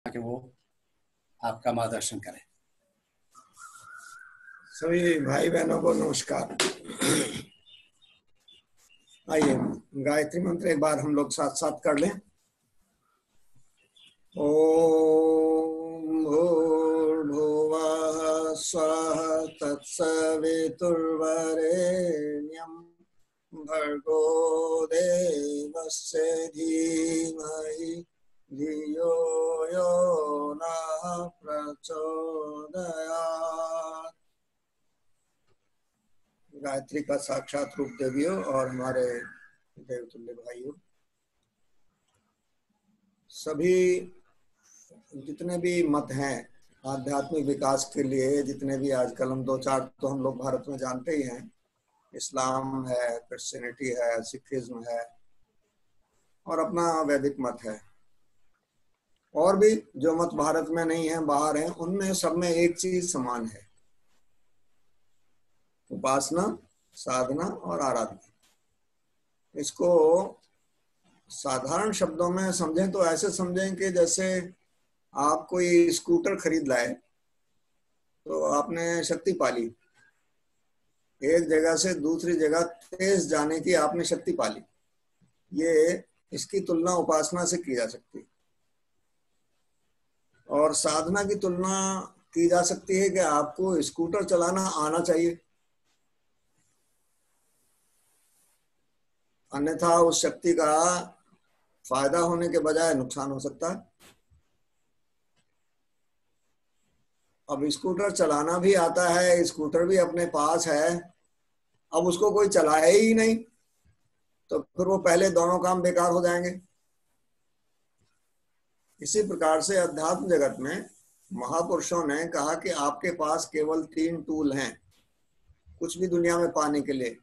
कि वो आपका मार्गदर्शन करें। सभी भाई बहनों को नमस्कार। आइए गायत्री मंत्र एक बार हम लोग साथ साथ कर लें। ओम भूर्भुवः स्वः तत्सवितुर्वरेण्यं भर्गो देवस्य धीमहि धियो यो नः प्रचोदयात्। गायत्री का साक्षात रूप देवियों और हमारे देवतुल्य भाइयों, सभी जितने भी मत हैं आध्यात्मिक विकास के लिए, जितने भी आजकल हम दो चार तो हम लोग भारत में जानते ही हैं, इस्लाम है, क्रिश्चियनिटी है, सिखिज्म है और अपना वैदिक मत है, और भी जो मत भारत में नहीं है बाहर हैं, उनमें सब में एक चीज समान है, उपासना, साधना और आराधना। इसको साधारण शब्दों में समझें तो ऐसे समझें कि जैसे आप कोई स्कूटर खरीद लाए तो आपने शक्ति पाली, एक जगह से दूसरी जगह तेज जाने की आपने शक्ति पाली। ये इसकी तुलना उपासना से की जा सकती है और साधना की तुलना की जा सकती है कि आपको स्कूटर चलाना आना चाहिए, अन्यथा उस शक्ति का फायदा होने के बजाय नुकसान हो सकता है। अब स्कूटर चलाना भी आता है, स्कूटर भी अपने पास है, अब उसको कोई चलाए ही नहीं तो फिर वो पहले दोनों काम बेकार हो जाएंगे। इसी प्रकार से अध्यात्म जगत में महापुरुषों ने कहा कि आपके पास केवल 3 टूल हैं कुछ भी दुनिया में पाने के लिए।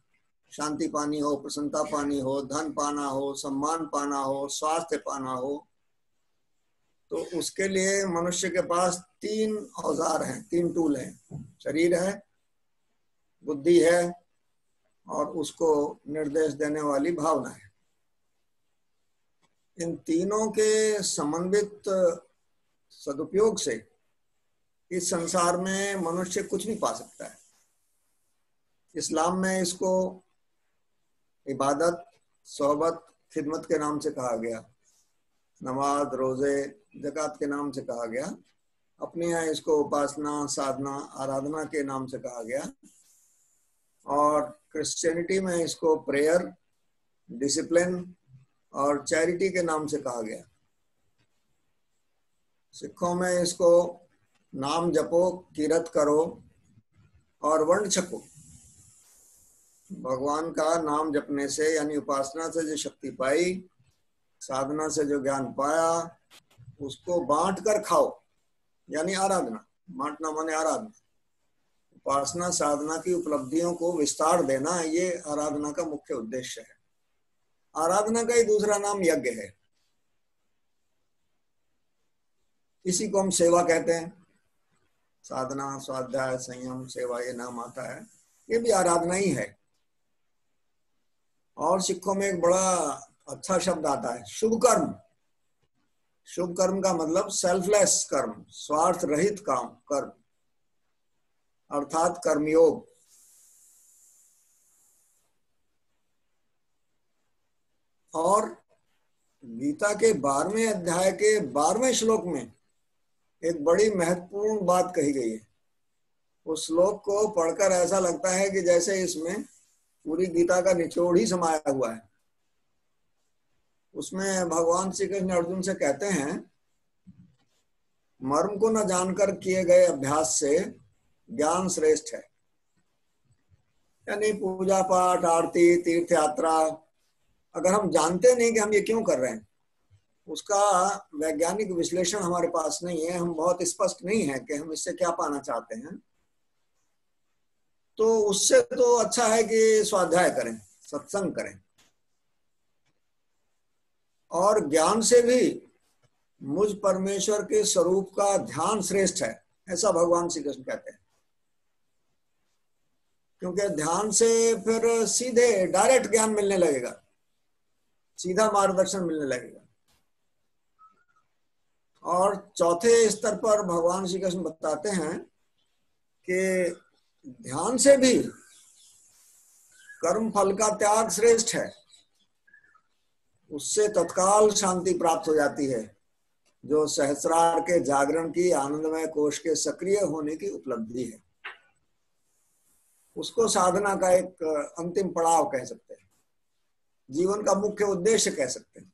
शांति पानी हो, प्रसन्नता पानी हो, धन पाना हो, सम्मान पाना हो, स्वास्थ्य पाना हो, तो उसके लिए मनुष्य के पास 3 औजार हैं, 3 टूल हैं। शरीर है, बुद्धि है और उसको निर्देश देने वाली भावना है। इन तीनों के समन्वित सदुपयोग से इस संसार में मनुष्य कुछ नहीं पा सकता है। इस्लाम में इसको इबादत, सोहबत, खिदमत के नाम से कहा गया, नमाज, रोजे, ज़कात के नाम से कहा गया। अपने यहाँ इसको उपासना, साधना, आराधना के नाम से कहा गया और क्रिश्चियनिटी में इसको प्रेयर, डिसिप्लिन और चैरिटी के नाम से कहा गया। सिखों में इसको नाम जपो, कीरत करो और वर्ण छको। भगवान का नाम जपने से यानी उपासना से जो शक्ति पाई, साधना से जो ज्ञान पाया, उसको बांट कर खाओ यानी आराधना। बांटना माने आराधना। उपासना साधना की उपलब्धियों को विस्तार देना, ये आराधना का मुख्य उद्देश्य है। आराधना का ही दूसरा नाम यज्ञ है। इसी को हम सेवा कहते हैं। साधना, स्वाध्याय, संयम, सेवा, ये नाम आता है, ये भी आराधना ही है। और सिखों में एक बड़ा अच्छा शब्द आता है, शुभ कर्म। शुभ कर्म का मतलब सेल्फलेस कर्म, स्वार्थ रहित काम कर्म, अर्थात कर्मयोग। और गीता के 12वें अध्याय के 12वें श्लोक में एक बड़ी महत्वपूर्ण बात कही गई है। उस श्लोक को पढ़कर ऐसा लगता है कि जैसे इसमें पूरी गीता का निचोड़ ही समाया हुआ है। उसमें भगवान श्री कृष्ण अर्जुन से कहते हैं, मर्म को न जानकर किए गए अभ्यास से ज्ञान श्रेष्ठ है। यानी पूजा पाठ, आरती, तीर्थ यात्रा, अगर हम जानते नहीं कि हम ये क्यों कर रहे हैं, उसका वैज्ञानिक विश्लेषण हमारे पास नहीं है, हम बहुत स्पष्ट नहीं है कि हम इससे क्या पाना चाहते हैं, तो उससे तो अच्छा है कि स्वाध्याय करें, सत्संग करें। और ज्ञान से भी मुझ परमेश्वर के स्वरूप का ध्यान श्रेष्ठ है, ऐसा भगवान श्री कृष्ण कहते हैं। क्योंकि ध्यान से फिर सीधे डायरेक्ट ज्ञान मिलने लगेगा, सीधा मार्गदर्शन मिलने लगेगा। और चौथे स्तर पर भगवान श्री कृष्ण बताते हैं कि ध्यान से भी कर्म फल का त्याग श्रेष्ठ है, उससे तत्काल शांति प्राप्त हो जाती है, जो सहस्रार के जागरण की आनंदमय कोश के सक्रिय होने की उपलब्धि है। उसको साधना का एक अंतिम पड़ाव कह सकते हैं, जीवन का मुख्य उद्देश्य कह सकते हैं।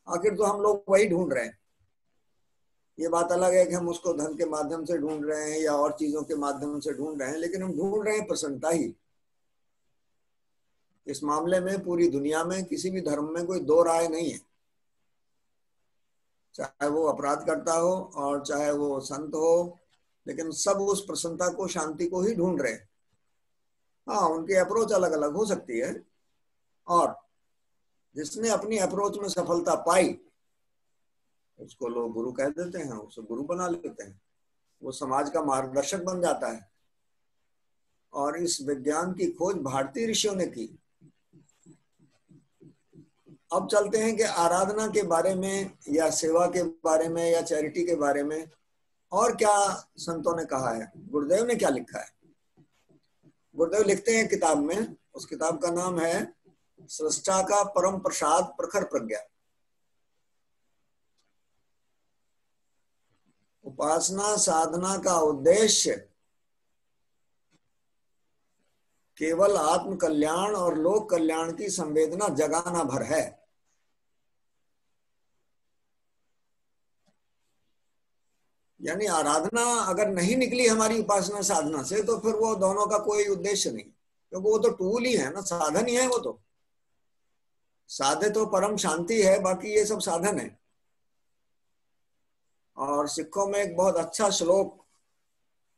आखिर तो हम लोग वही ढूंढ रहे हैं। ये बात अलग है कि हम उसको धन के माध्यम से ढूंढ रहे हैं या और चीजों के माध्यम से ढूंढ रहे हैं, लेकिन हम ढूंढ रहे हैं प्रसन्नता ही। इस मामले में पूरी दुनिया में किसी भी धर्म में कोई दो राय नहीं है, चाहे वो अपराध करता हो और चाहे वो संत हो, लेकिन सब उस प्रसन्नता को, शांति को ही ढूंढ रहे हैं। हाँ, उनकी अप्रोच अलग अलग हो सकती है, और जिसने अपनी अप्रोच में सफलता पाई उसको लोग गुरु कह देते हैं, उसे गुरु बना लेते हैं, वो समाज का मार्गदर्शक बन जाता है। और इस विज्ञान की खोज भारतीय ऋषियों ने की। अब चलते हैं कि आराधना के बारे में या सेवा के बारे में या चैरिटी के बारे में और क्या संतों ने कहा है, गुरुदेव ने क्या लिखा है। गुरुदेव लिखते हैं किताब में, उस किताब का नाम है सृष्टा का परम प्रसाद प्रखर प्रज्ञा। उपासना साधना का उद्देश्य केवल आत्म कल्याण और लोक कल्याण की संवेदना जगाना भर है। यानी आराधना अगर नहीं निकली हमारी उपासना साधना से, तो फिर वो दोनों का कोई उद्देश्य नहीं, क्योंकि वो तो टूल ही है ना, साधन ही है। वो तो साधे तो परम शांति है, बाकी ये सब साधन है। और सिखों में एक बहुत अच्छा श्लोक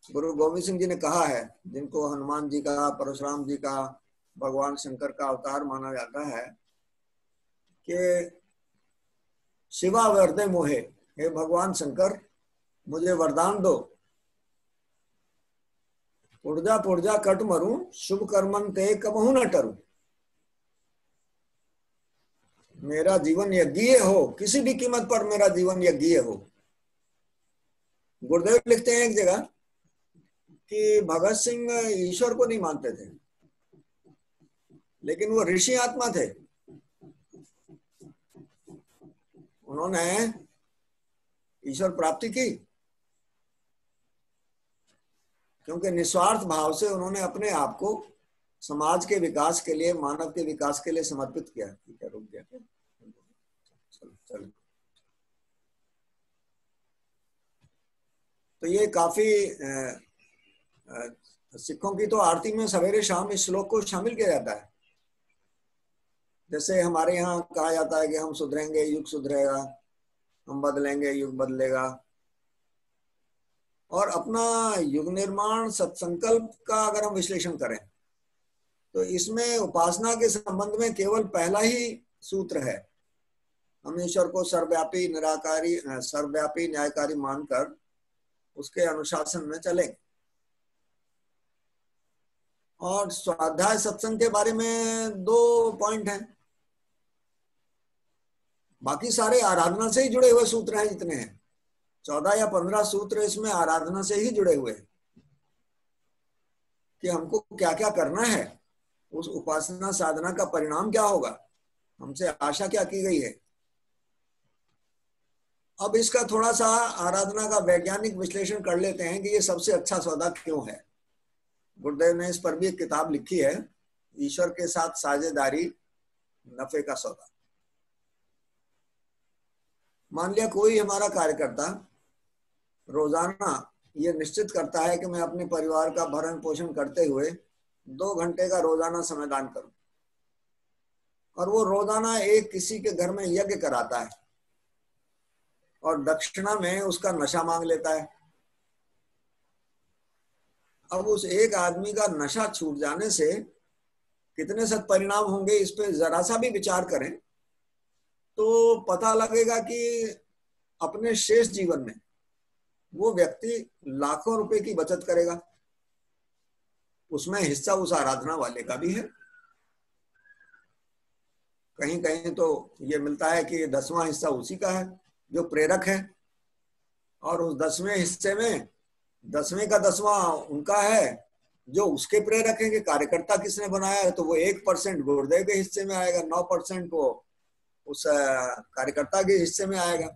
गुरु गोविंद सिंह जी ने कहा है, जिनको हनुमान जी का, परशुराम जी का, भगवान शंकर का अवतार माना जाता है, कि शिवा वरदे मोहे, हे भगवान शंकर मुझे वरदान दो, पुर्जा पुर्जा कट मरूं, शुभ कर्मन ते कबहू न टरूं। मेरा जीवन यज्ञीय हो, किसी भी कीमत पर मेरा जीवन यज्ञीय हो। गुरुदेव लिखते हैं एक जगह कि भगत सिंह ईश्वर को नहीं मानते थे, लेकिन वो ऋषि आत्मा थे। उन्होंने ईश्वर प्राप्ति की क्योंकि निस्वार्थ भाव से उन्होंने अपने आप को समाज के विकास के लिए, मानव के विकास के लिए समर्पित किया। क्या रुक गया क्या? चलो। तो ये काफी सिखों की तो आरती में सवेरे शाम इस श्लोक को शामिल किया जाता है। जैसे हमारे यहाँ कहा जाता है कि हम सुधरेंगे, युग सुधरेगा, हम बदलेंगे, युग बदलेगा। और अपना युग निर्माण सत्संकल्प का अगर हम विश्लेषण करें तो इसमें उपासना के संबंध में केवल पहला ही सूत्र है, हम ईश्वर को सर्वव्यापी निराकारी, सर्वव्यापी न्यायकारी मानकर उसके अनुशासन में चलें। और स्वाध्याय सत्संग के बारे में 2 पॉइंट हैं, बाकी सारे आराधना से ही जुड़े हुए सूत्र हैं। जितने हैं 14 या 15 सूत्र इसमें आराधना से ही जुड़े हुए हैं कि हमको क्या क्या करना है, उस उपासना साधना का परिणाम क्या होगा, हमसे आशा क्या की गई है। अब इसका थोड़ा सा आराधना का वैज्ञानिक विश्लेषण कर लेते हैं कि ये सबसे अच्छा सौदा क्यों है। गुरुदेव ने इस पर भी एक किताब लिखी है, ईश्वर के साथ साझेदारी, नफे का सौदा। मान लिया कोई हमारा कार्यकर्ता रोजाना ये निश्चित करता है कि मैं अपने परिवार का भरण पोषण करते हुए 2 घंटे का रोजाना समय दान करूं, और वो रोजाना एक किसी के घर में यज्ञ कराता है और दक्षिणा में उसका नशा मांग लेता है। अब उस एक आदमी का नशा छूट जाने से कितने सत्परिणाम होंगे, इस पे जरा सा भी विचार करें तो पता लगेगा कि अपने शेष जीवन में वो व्यक्ति लाखों रुपए की बचत करेगा। उसमें हिस्सा उस आराधना वाले का भी है। कहीं कहीं तो ये मिलता है कि 10वां हिस्सा उसी का है जो प्रेरक है, और उस 10वें हिस्से में 10वें का 10वां उनका है, जो उसके प्रेरक है कि कार्यकर्ता किसने बनाया है, तो वो 1% गुरुदेव के हिस्से में आएगा, 9% को उस कार्यकर्ता के हिस्से में आएगा।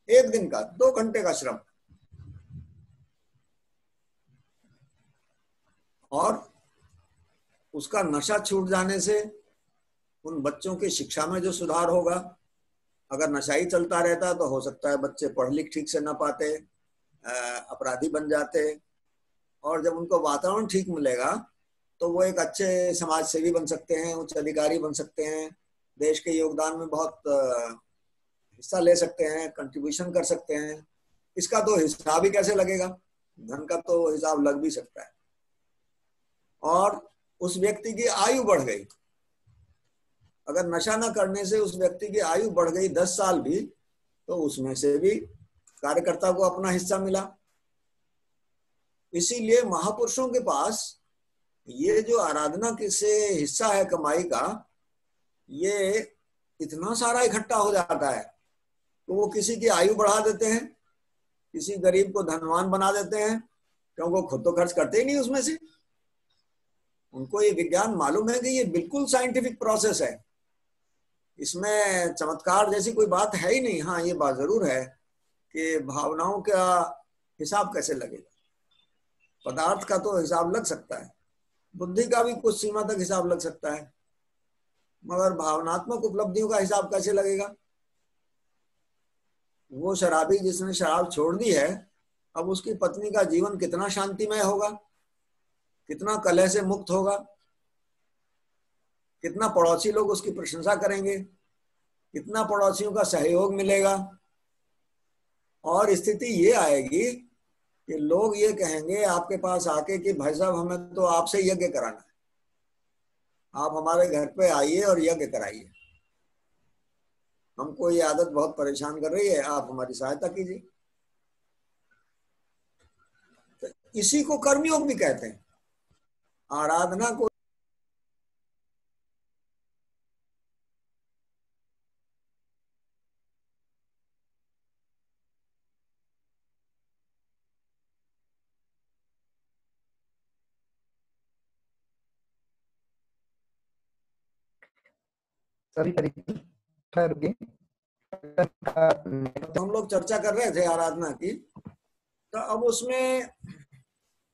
एक दिन का 2 घंटे का श्रम, और उसका नशा छूट जाने से उन बच्चों की शिक्षा में जो सुधार होगा। अगर नशा ही चलता रहता तो हो सकता है बच्चे पढ़ लिख ठीक से ना पाते, अपराधी बन जाते, और जब उनको वातावरण ठीक मिलेगा तो वो एक अच्छे समाज सेवी बन सकते हैं, उच्च अधिकारी बन सकते हैं, देश के योगदान में बहुत हिस्सा ले सकते हैं, कंट्रीब्यूशन कर सकते हैं। इसका तो हिसाब ही कैसे लगेगा, धन का तो हिसाब लग भी सकता है। और उस व्यक्ति की आयु बढ़ गई, अगर नशा न करने से उस व्यक्ति की आयु बढ़ गई 10 साल भी, तो उसमें से भी कार्यकर्ता को अपना हिस्सा मिला। इसीलिए महापुरुषों के पास ये जो आराधना से हिस्सा है कमाई का, ये इतना सारा इकट्ठा हो जाता है तो वो किसी की आयु बढ़ा देते हैं, किसी गरीब को धनवान बना देते हैं, क्योंकि वो खुद तो खर्च करते ही नहीं उसमें से। उनको ये विज्ञान मालूम है कि ये बिल्कुल साइंटिफिक प्रोसेस है, इसमें चमत्कार जैसी कोई बात है ही नहीं। हाँ, ये बात जरूर है कि भावनाओं का हिसाब कैसे लगेगा। पदार्थ का तो हिसाब लग सकता है, बुद्धि का भी कुछ सीमा तक हिसाब लग सकता है, मगर भावनात्मक उपलब्धियों का हिसाब कैसे लगेगा। वो शराबी जिसने शराब छोड़ दी है, अब उसकी पत्नी का जीवन कितना शांतिमय होगा, कितना कलह से मुक्त होगा, कितना पड़ोसी लोग उसकी प्रशंसा करेंगे, कितना पड़ोसियों का सहयोग मिलेगा। और स्थिति ये आएगी कि लोग ये कहेंगे आपके पास आके कि भाई साहब हमें तो आपसे यज्ञ कराना है, आप हमारे घर पे आइए और यज्ञ कराइए, हमको ये आदत बहुत परेशान कर रही है, आप हमारी सहायता कीजिए। तो इसी को कर्मयोग भी कहते हैं। आराधना को सभी परीक्षा रुके। हम लोग चर्चा कर रहे थे आराधना की, तो अब उसमें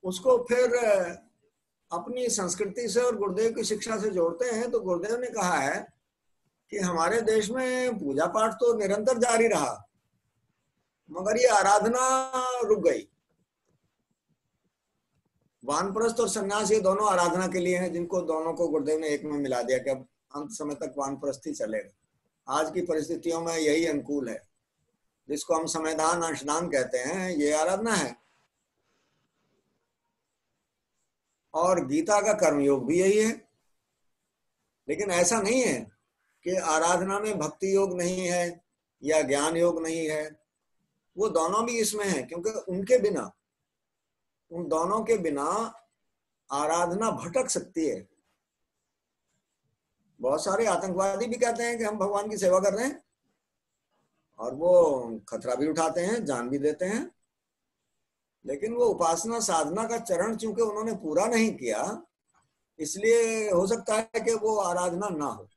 उसको फिर अपनी संस्कृति से और गुरुदेव की शिक्षा से जोड़ते हैं। तो गुरुदेव ने कहा है कि हमारे देश में पूजा पाठ तो निरंतर जारी रहा, मगर ये आराधना रुक गई। वानप्रस्थ और सन्यास ये दोनों आराधना के लिए हैं, जिनको दोनों को गुरुदेव ने एक में मिला दिया कि अब अंत समय तक वानप्रस्थ ही चलेगा। आज की परिस्थितियों में यही अनुकूल है, जिसको हम समयदान अंशदान कहते हैं, ये आराधना है। और गीता का कर्मयोग भी यही है। लेकिन ऐसा नहीं है कि आराधना में भक्ति योग नहीं है या ज्ञान योग नहीं है, वो दोनों भी इसमें है, क्योंकि उनके बिना, उन दोनों के बिना आराधना भटक सकती है। बहुत सारे आतंकवादी भी कहते हैं कि हम भगवान की सेवा कर रहे हैं, और वो खतरा भी उठाते हैं, जान भी देते हैं, लेकिन वो उपासना साधना का चरण चूंकि उन्होंने पूरा नहीं किया, इसलिए हो सकता है कि वो आराधना ना हो।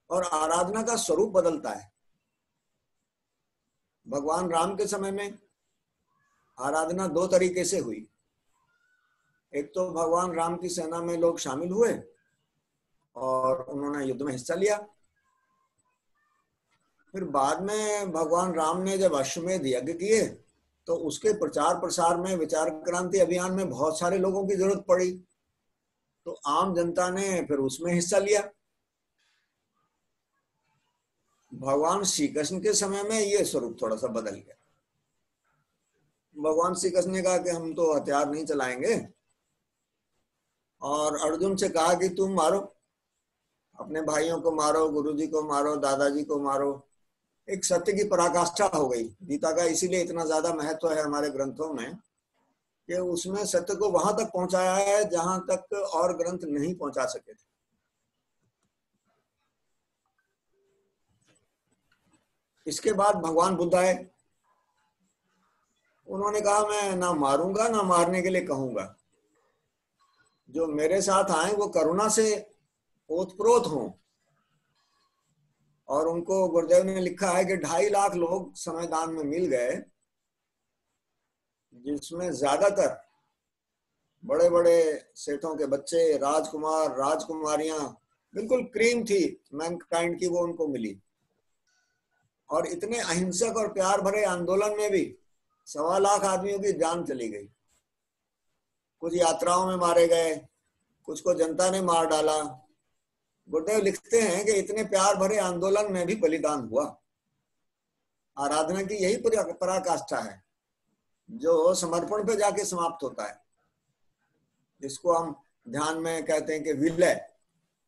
और आराधना का स्वरूप बदलता है। भगवान राम के समय में आराधना 2 तरीके से हुई। एक तो भगवान राम की सेना में लोग शामिल हुए और उन्होंने युद्ध में हिस्सा लिया। फिर बाद में भगवान राम ने जब अश्वमेध यज्ञ किए तो उसके प्रचार प्रसार में, विचार क्रांति अभियान में बहुत सारे लोगों की जरूरत पड़ी, तो आम जनता ने फिर उसमें हिस्सा लिया। भगवान श्री कृष्ण के समय में ये स्वरूप थोड़ा सा बदल गया। भगवान श्री कृष्ण ने कहा कि हम तो हथियार नहीं चलाएंगे, और अर्जुन से कहा कि तुम मारो, अपने भाइयों को मारो, गुरुजी को मारो, दादाजी को मारो। एक सत्य की पराकाष्ठा हो गई। गीता का इसीलिए इतना ज्यादा महत्व है हमारे ग्रंथों में कि उसमें सत्य को वहां तक पहुंचाया है जहां तक और ग्रंथ नहीं पहुंचा सके थे। इसके बाद भगवान बुद्ध आए। उन्होंने कहा मैं ना मारूंगा ना मारने के लिए कहूंगा, जो मेरे साथ आए वो करुणा से ओतप्रोत हों। और उनको गुरुदेव ने लिखा है कि 2.5 लाख लोग समयदान में मिल गए, जिसमें ज्यादातर बड़े बड़े सेठों के बच्चे, राजकुमार राजकुमारियां, बिल्कुल क्रीम थी मैनकाइंड की, वो उनको मिली। और इतने अहिंसक और प्यार भरे आंदोलन में भी 1.25 लाख आदमियों की जान चली गई। कुछ यात्राओं में मारे गए, कुछ को जनता ने मार डाला। गुरुदेव लिखते हैं कि इतने प्यार भरे आंदोलन में भी बलिदान हुआ। आराधना की यही पराकाष्ठा है जो समर्पण पे जाके समाप्त होता है, जिसको हम ध्यान में कहते हैं कि विलय।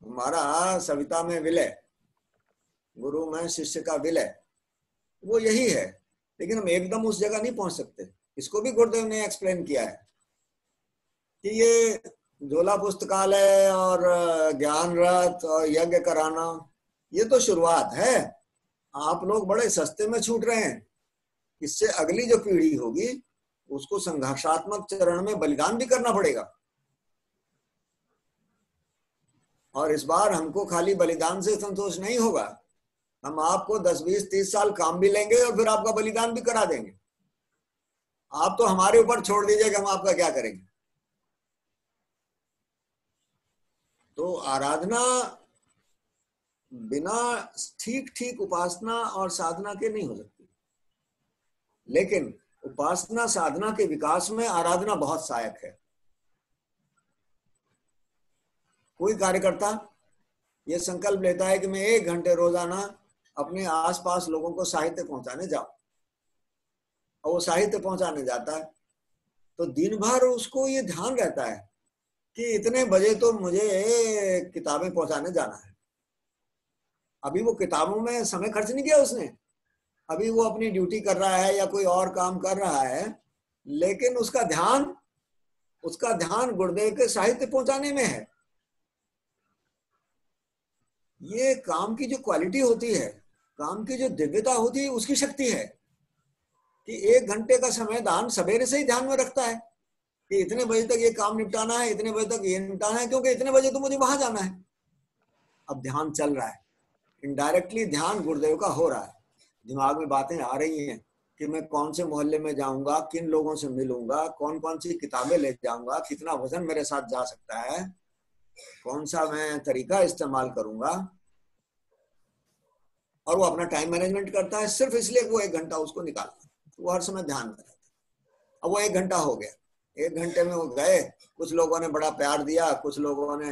हमारा सविता में विलय, गुरु में शिष्य का विलय, वो यही है। लेकिन हम एकदम उस जगह नहीं पहुंच सकते। इसको भी गुरुदेव ने एक्सप्लेन किया है कि ये झोला पुस्तकालय और ज्ञान रथ और यज्ञ कराना, ये तो शुरुआत है। आप लोग बड़े सस्ते में छूट रहे हैं। इससे अगली जो पीढ़ी होगी उसको संघर्षात्मक चरण में बलिदान भी करना पड़ेगा। और इस बार हमको खाली बलिदान से संतोष नहीं होगा। हम आपको 10, 20, 30 साल काम भी लेंगे और फिर आपका बलिदान भी करा देंगे। आप तो हमारे ऊपर छोड़ दीजिए कि हम आपका क्या करेंगे। तो आराधना बिना ठीक ठीक उपासना और साधना के नहीं हो सकती। लेकिन उपासना साधना के विकास में आराधना बहुत सहायक है। कोई कार्यकर्ता ये संकल्प लेता है कि मैं 1 घंटे रोजाना अपने आसपास लोगों को साहित्य पहुंचाने जाऊं, और वो साहित्य पहुंचाने जाता है, तो दिन भर उसको ये ध्यान रहता है कि इतने बजे तो मुझे किताबें पहुंचाने जाना है। अभी वो किताबों में समय खर्च नहीं किया उसने, अभी वो अपनी ड्यूटी कर रहा है या कोई और काम कर रहा है, लेकिन उसका ध्यान गुरुदेव के साहित्य पहुंचाने में है। ये काम की जो क्वालिटी होती है, काम की जो दिव्यता होती है, उसकी शक्ति है कि 1 घंटे का समय दान सवेरे से ही ध्यान में रखता है कि इतने बजे तक ये काम निपटाना है, इतने बजे तक ये निपटाना है, क्योंकि इतने बजे तो मुझे वहां जाना है। अब ध्यान चल रहा है, इनडायरेक्टली ध्यान गुरुदेव का हो रहा है। दिमाग में बातें आ रही हैं कि मैं कौन से मोहल्ले में जाऊंगा, किन लोगों से मिलूंगा, कौन कौन सी किताबें ले जाऊंगा, कितना वजन मेरे साथ जा सकता है, कौन सा मैं तरीका इस्तेमाल करूंगा। और वो अपना टाइम मैनेजमेंट करता है सिर्फ इसलिए वो 1 घंटा उसको निकालना, वो हर समय ध्यान में रहता है। अब वो 1 घंटा हो गया, 1 घंटे में वो गए, कुछ लोगों ने बड़ा प्यार दिया, कुछ लोगों ने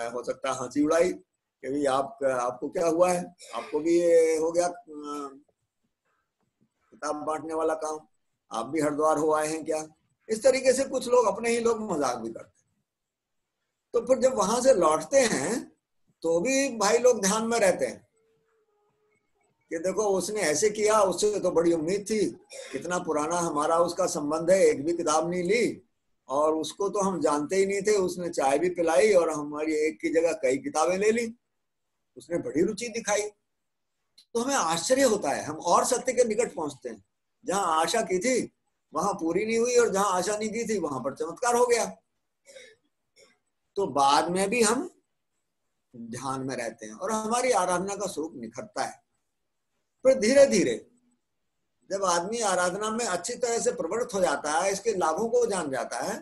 हो सकता है हंसी उड़ाई कि भाई आपको क्या हुआ है, आपको भी ये हो गया किताब बांटने वाला काम, आप भी हरिद्वार हो आए हैं क्या। इस तरीके से कुछ लोग, अपने ही लोग मजाक भी करते हैं। तो फिर जब वहां से लौटते हैं तो भी भाई लोग ध्यान में रहते हैं कि देखो उसने ऐसे किया, उससे तो बड़ी उम्मीद थी, कितना पुराना हमारा उसका संबंध है, एक भी किताब नहीं ली, और उसको तो हम जानते ही नहीं थे, उसने चाय भी पिलाई और हमारी एक की जगह कई किताबें ले ली, उसने बड़ी रुचि दिखाई। तो हमें आश्चर्य होता है, हम और सत्य के निकट पहुंचते हैं। जहां आशा की थी वहां पूरी नहीं हुई, और जहां आशा नहीं की थी वहां पर चमत्कार हो गया। तो बाद में भी हम ध्यान में रहते हैं और हमारी आराधना का स्वरूप निखरता है। फिर धीरे धीरे जब आदमी आराधना में अच्छी तरह से प्रवृत्त हो जाता है, इसके लाभों को जान जाता है,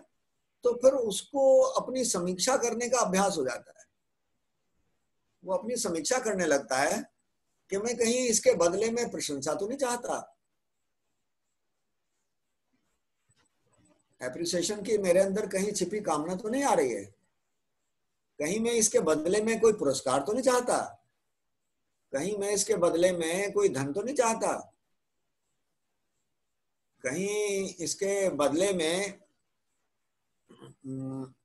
तो फिर उसको अपनी समीक्षा करने का अभ्यास हो जाता है। वो अपनी समीक्षा करने लगता है कि मैं कहीं इसके बदले में प्रशंसा तो नहीं चाहता, एप्रिसिएशन की मेरे अंदर कहीं छिपी कामना तो नहीं आ रही है, कहीं मैं इसके बदले में कोई पुरस्कार तो नहीं चाहता, कहीं मैं इसके बदले में कोई धन तो नहीं चाहता, कहीं इसके बदले में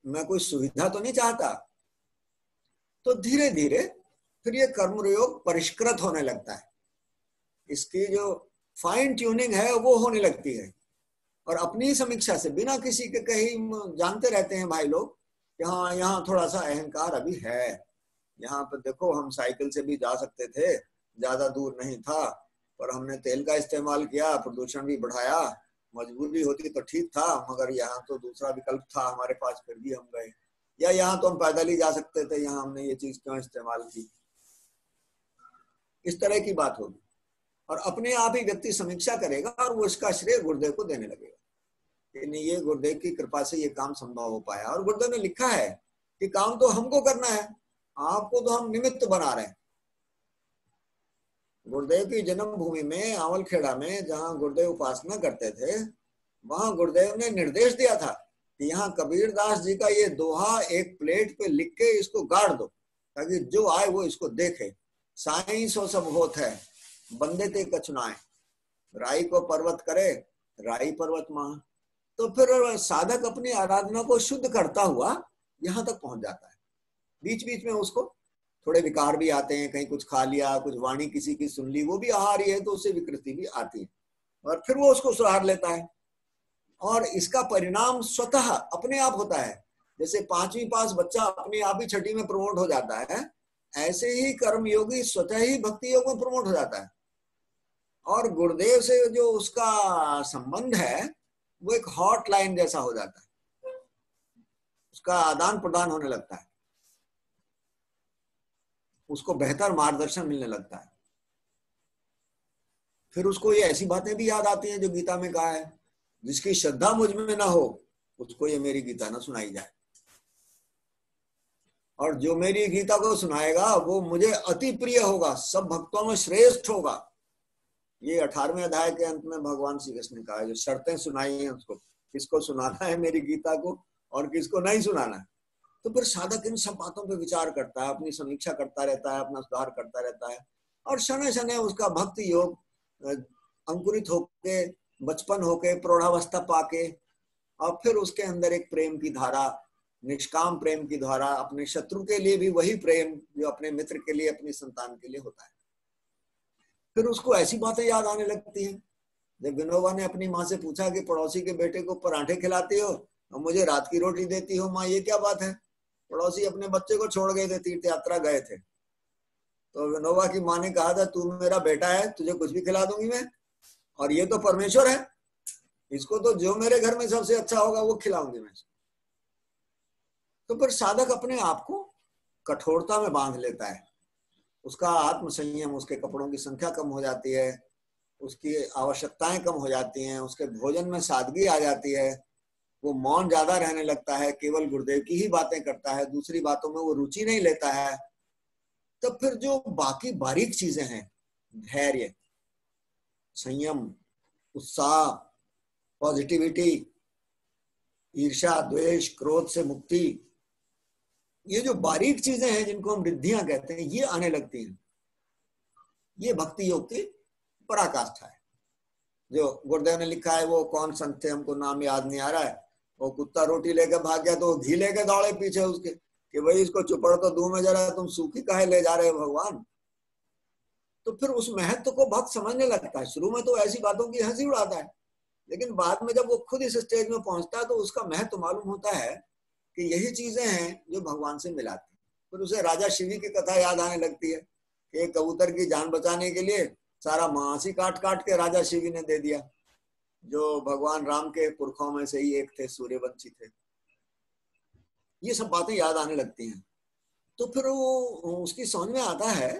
मैं कोई सुविधा तो नहीं चाहता। तो धीरे धीरे फिर ये कर्मयोग परिष्कृत होने लगता है, इसकी जो फाइन ट्यूनिंग है वो होने लगती है। और अपनी समीक्षा से बिना किसी के कहीं जानते रहते हैं भाई लोग कि हाँ यहाँ थोड़ा सा अहंकार अभी है, यहाँ पर देखो हम साइकिल से भी जा सकते थे, ज्यादा दूर नहीं था, पर हमने तेल का इस्तेमाल किया, प्रदूषण भी बढ़ाया, मजबूरी होती तो ठीक था, मगर यहाँ तो दूसरा विकल्प था हमारे पास, फिर भी हम गए। या यहाँ तो हम पैदल ही जा सकते थे, यहाँ हमने ये चीज क्यों इस्तेमाल की। इस तरह की बात होगी और अपने आप ही व्यक्ति समीक्षा करेगा और वो इसका श्रेय गुरुदेव को देने लगेगा कि नहीं, ये गुरुदेव की कृपा से ये काम संभव हो पाया। और गुरुदेव ने लिखा है कि काम तो हमको करना है, आपको तो हम निमित्त बना रहे हैं। गुरुदेव की जन्मभूमि में आंवलखेड़ा में जहां गुरुदेव उपासना करते थे, वहां गुरुदेव ने निर्देश दिया था कि यहाँ कबीरदास जी का ये दोहा एक प्लेट पे लिख के इसको गाड़ दो, ताकि जो आए वो इसको देखे। साईं सो सब होत है, बंदे ते कछुनाए, राई को पर्वत करे, राई पर्वत माह। तो फिर साधक अपनी आराधना को शुद्ध करता हुआ यहाँ तक पहुंच जाता है। बीच बीच में उसको थोड़े विकार भी आते हैं, कहीं कुछ खा लिया, कुछ वाणी किसी की सुन ली, वो भी आहारी है तो उससे विकृति भी आती है, और फिर वो उसको सुधार लेता है। और इसका परिणाम स्वतः अपने आप होता है। जैसे 5वीं पास बच्चा अपने आप ही 6ठी में प्रमोट हो जाता है, ऐसे ही कर्मयोगी स्वतः ही भक्ति योग में प्रमोट हो जाता है। और गुरुदेव से जो उसका संबंध है वो एक हॉटलाइन जैसा हो जाता है, उसका आदान प्रदान होने लगता है, उसको बेहतर मार्गदर्शन मिलने लगता है। फिर उसको ये ऐसी बातें भी याद आती हैं जो गीता में कहा है, जिसकी श्रद्धा मुझ में ना हो उसको ये मेरी गीता ना सुनाई जाए, और जो मेरी गीता को सुनाएगा वो मुझे अति प्रिय होगा, सब भक्तों में श्रेष्ठ होगा। ये 18वें अध्याय के अंत में भगवान श्री कृष्ण ने कहा है, जो शर्तें सुनाई हैं उसको, किसको सुनाना है मेरी गीता को और किसको नहीं सुनाना है। तो फिर साधक इन सब बातों पे विचार करता है, अपनी समीक्षा करता रहता है, अपना सुधार करता रहता है, और शनै शनै उसका भक्ति योग अंकुरित होके, बचपन होके, प्रौढ़ावस्था पाके, और फिर उसके अंदर एक प्रेम की धारा, निष्काम प्रेम की धारा, अपने शत्रु के लिए भी वही प्रेम जो अपने मित्र के लिए, अपनी संतान के लिए होता है। फिर उसको ऐसी बातें याद आने लगती हैं। जब विनोबा ने अपनी माँ से पूछा कि पड़ोसी के बेटे को पराठे खिलाती हो और मुझे रात की रोटी देती हो माँ, ये क्या बात है? पड़ोसी अपने बच्चे को छोड़ गए थे, तीर्थ यात्रा गए थे, तो विनोबा की माँ ने कहा था तू मेरा बेटा है, तुझे कुछ भी खिला दूंगी मैं, और ये तो परमेश्वर है, इसको तो जो मेरे घर में सबसे अच्छा होगा वो खिलाऊंगी मैं। तो फिर साधक अपने आप को कठोरता में बांध लेता है, उसका आत्मसंयम, उसके कपड़ों की संख्या कम हो जाती है, उसकी आवश्यकताएं कम हो जाती हैं, उसके भोजन में सादगी आ जाती है, वो मौन ज्यादा रहने लगता है, केवल गुरुदेव की ही बातें करता है, दूसरी बातों में वो रुचि नहीं लेता है। तब फिर जो बाकी बारीक चीजें हैं, धैर्य, संयम, उत्साह, पॉजिटिविटी, ईर्ष्या, द्वेष, क्रोध से मुक्ति, ये जो बारीक चीजें हैं जिनको हम रिद्धियां कहते हैं, ये आने लगती हैं। ये भक्ति योग की पराकाष्ठा है। जो गुरुदेव ने लिखा है, वो कौन संत थे, हमको नाम याद नहीं आ रहा है, वो कुत्ता रोटी लेकर भाग गया तो घी लेके दौड़े पीछे उसके कि भाई इसको चुपड़ तो दूं में जरा, तुम सूखी काहे ले जा रहे हो भगवान। तो फिर उस महत्व को भक्त समझने लगता है। शुरू में तो ऐसी बातों की हंसी उड़ाता है, लेकिन बाद में जब वो खुद इस स्टेज में पहुंचता है तो उसका महत्व मालूम होता है कि यही चीजें हैं जो भगवान से मिलाती हैं। फिर उसे राजा शिवी की कथा याद आने लगती है कि एक कबूतर की जान बचाने के लिए सारा मांस ही काट काट के राजा शिवी ने दे दिया, जो भगवान राम के पुरखों में से ही एक थे, सूर्यवंशी थे। ये सब बातें याद आने लगती हैं। तो फिर वो उसकी समझ में आता है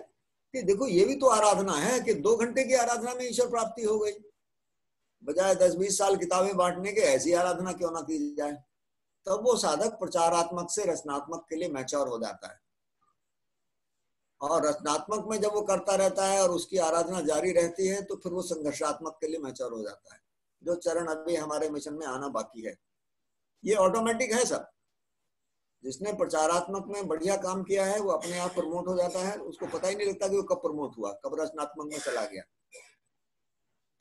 कि देखो ये भी तो आराधना है, कि 2 घंटे की आराधना में ईश्वर प्राप्ति हो गई, बजाय 10-20 साल किताबें बांटने के ऐसी आराधना क्यों ना की जाए। तब वो साधक प्रचारात्मक से रचनात्मक के लिए मैच्योर हो जाता है, और रचनात्मक में जब वो करता रहता है और उसकी आराधना जारी रहती है तो फिर वो संघर्षात्मक के लिए मैच्योर हो जाता है। जो चरण अभी हमारे मिशन में आना बाकी है, ये ऑटोमेटिक है सब। जिसने प्रचारात्मक में बढ़िया काम किया है वो अपने आप प्रमोट हो जाता है, उसको पता ही नहीं लगता कि वो कब प्रमोट हुआ, कब रचनात्मक में चला गया।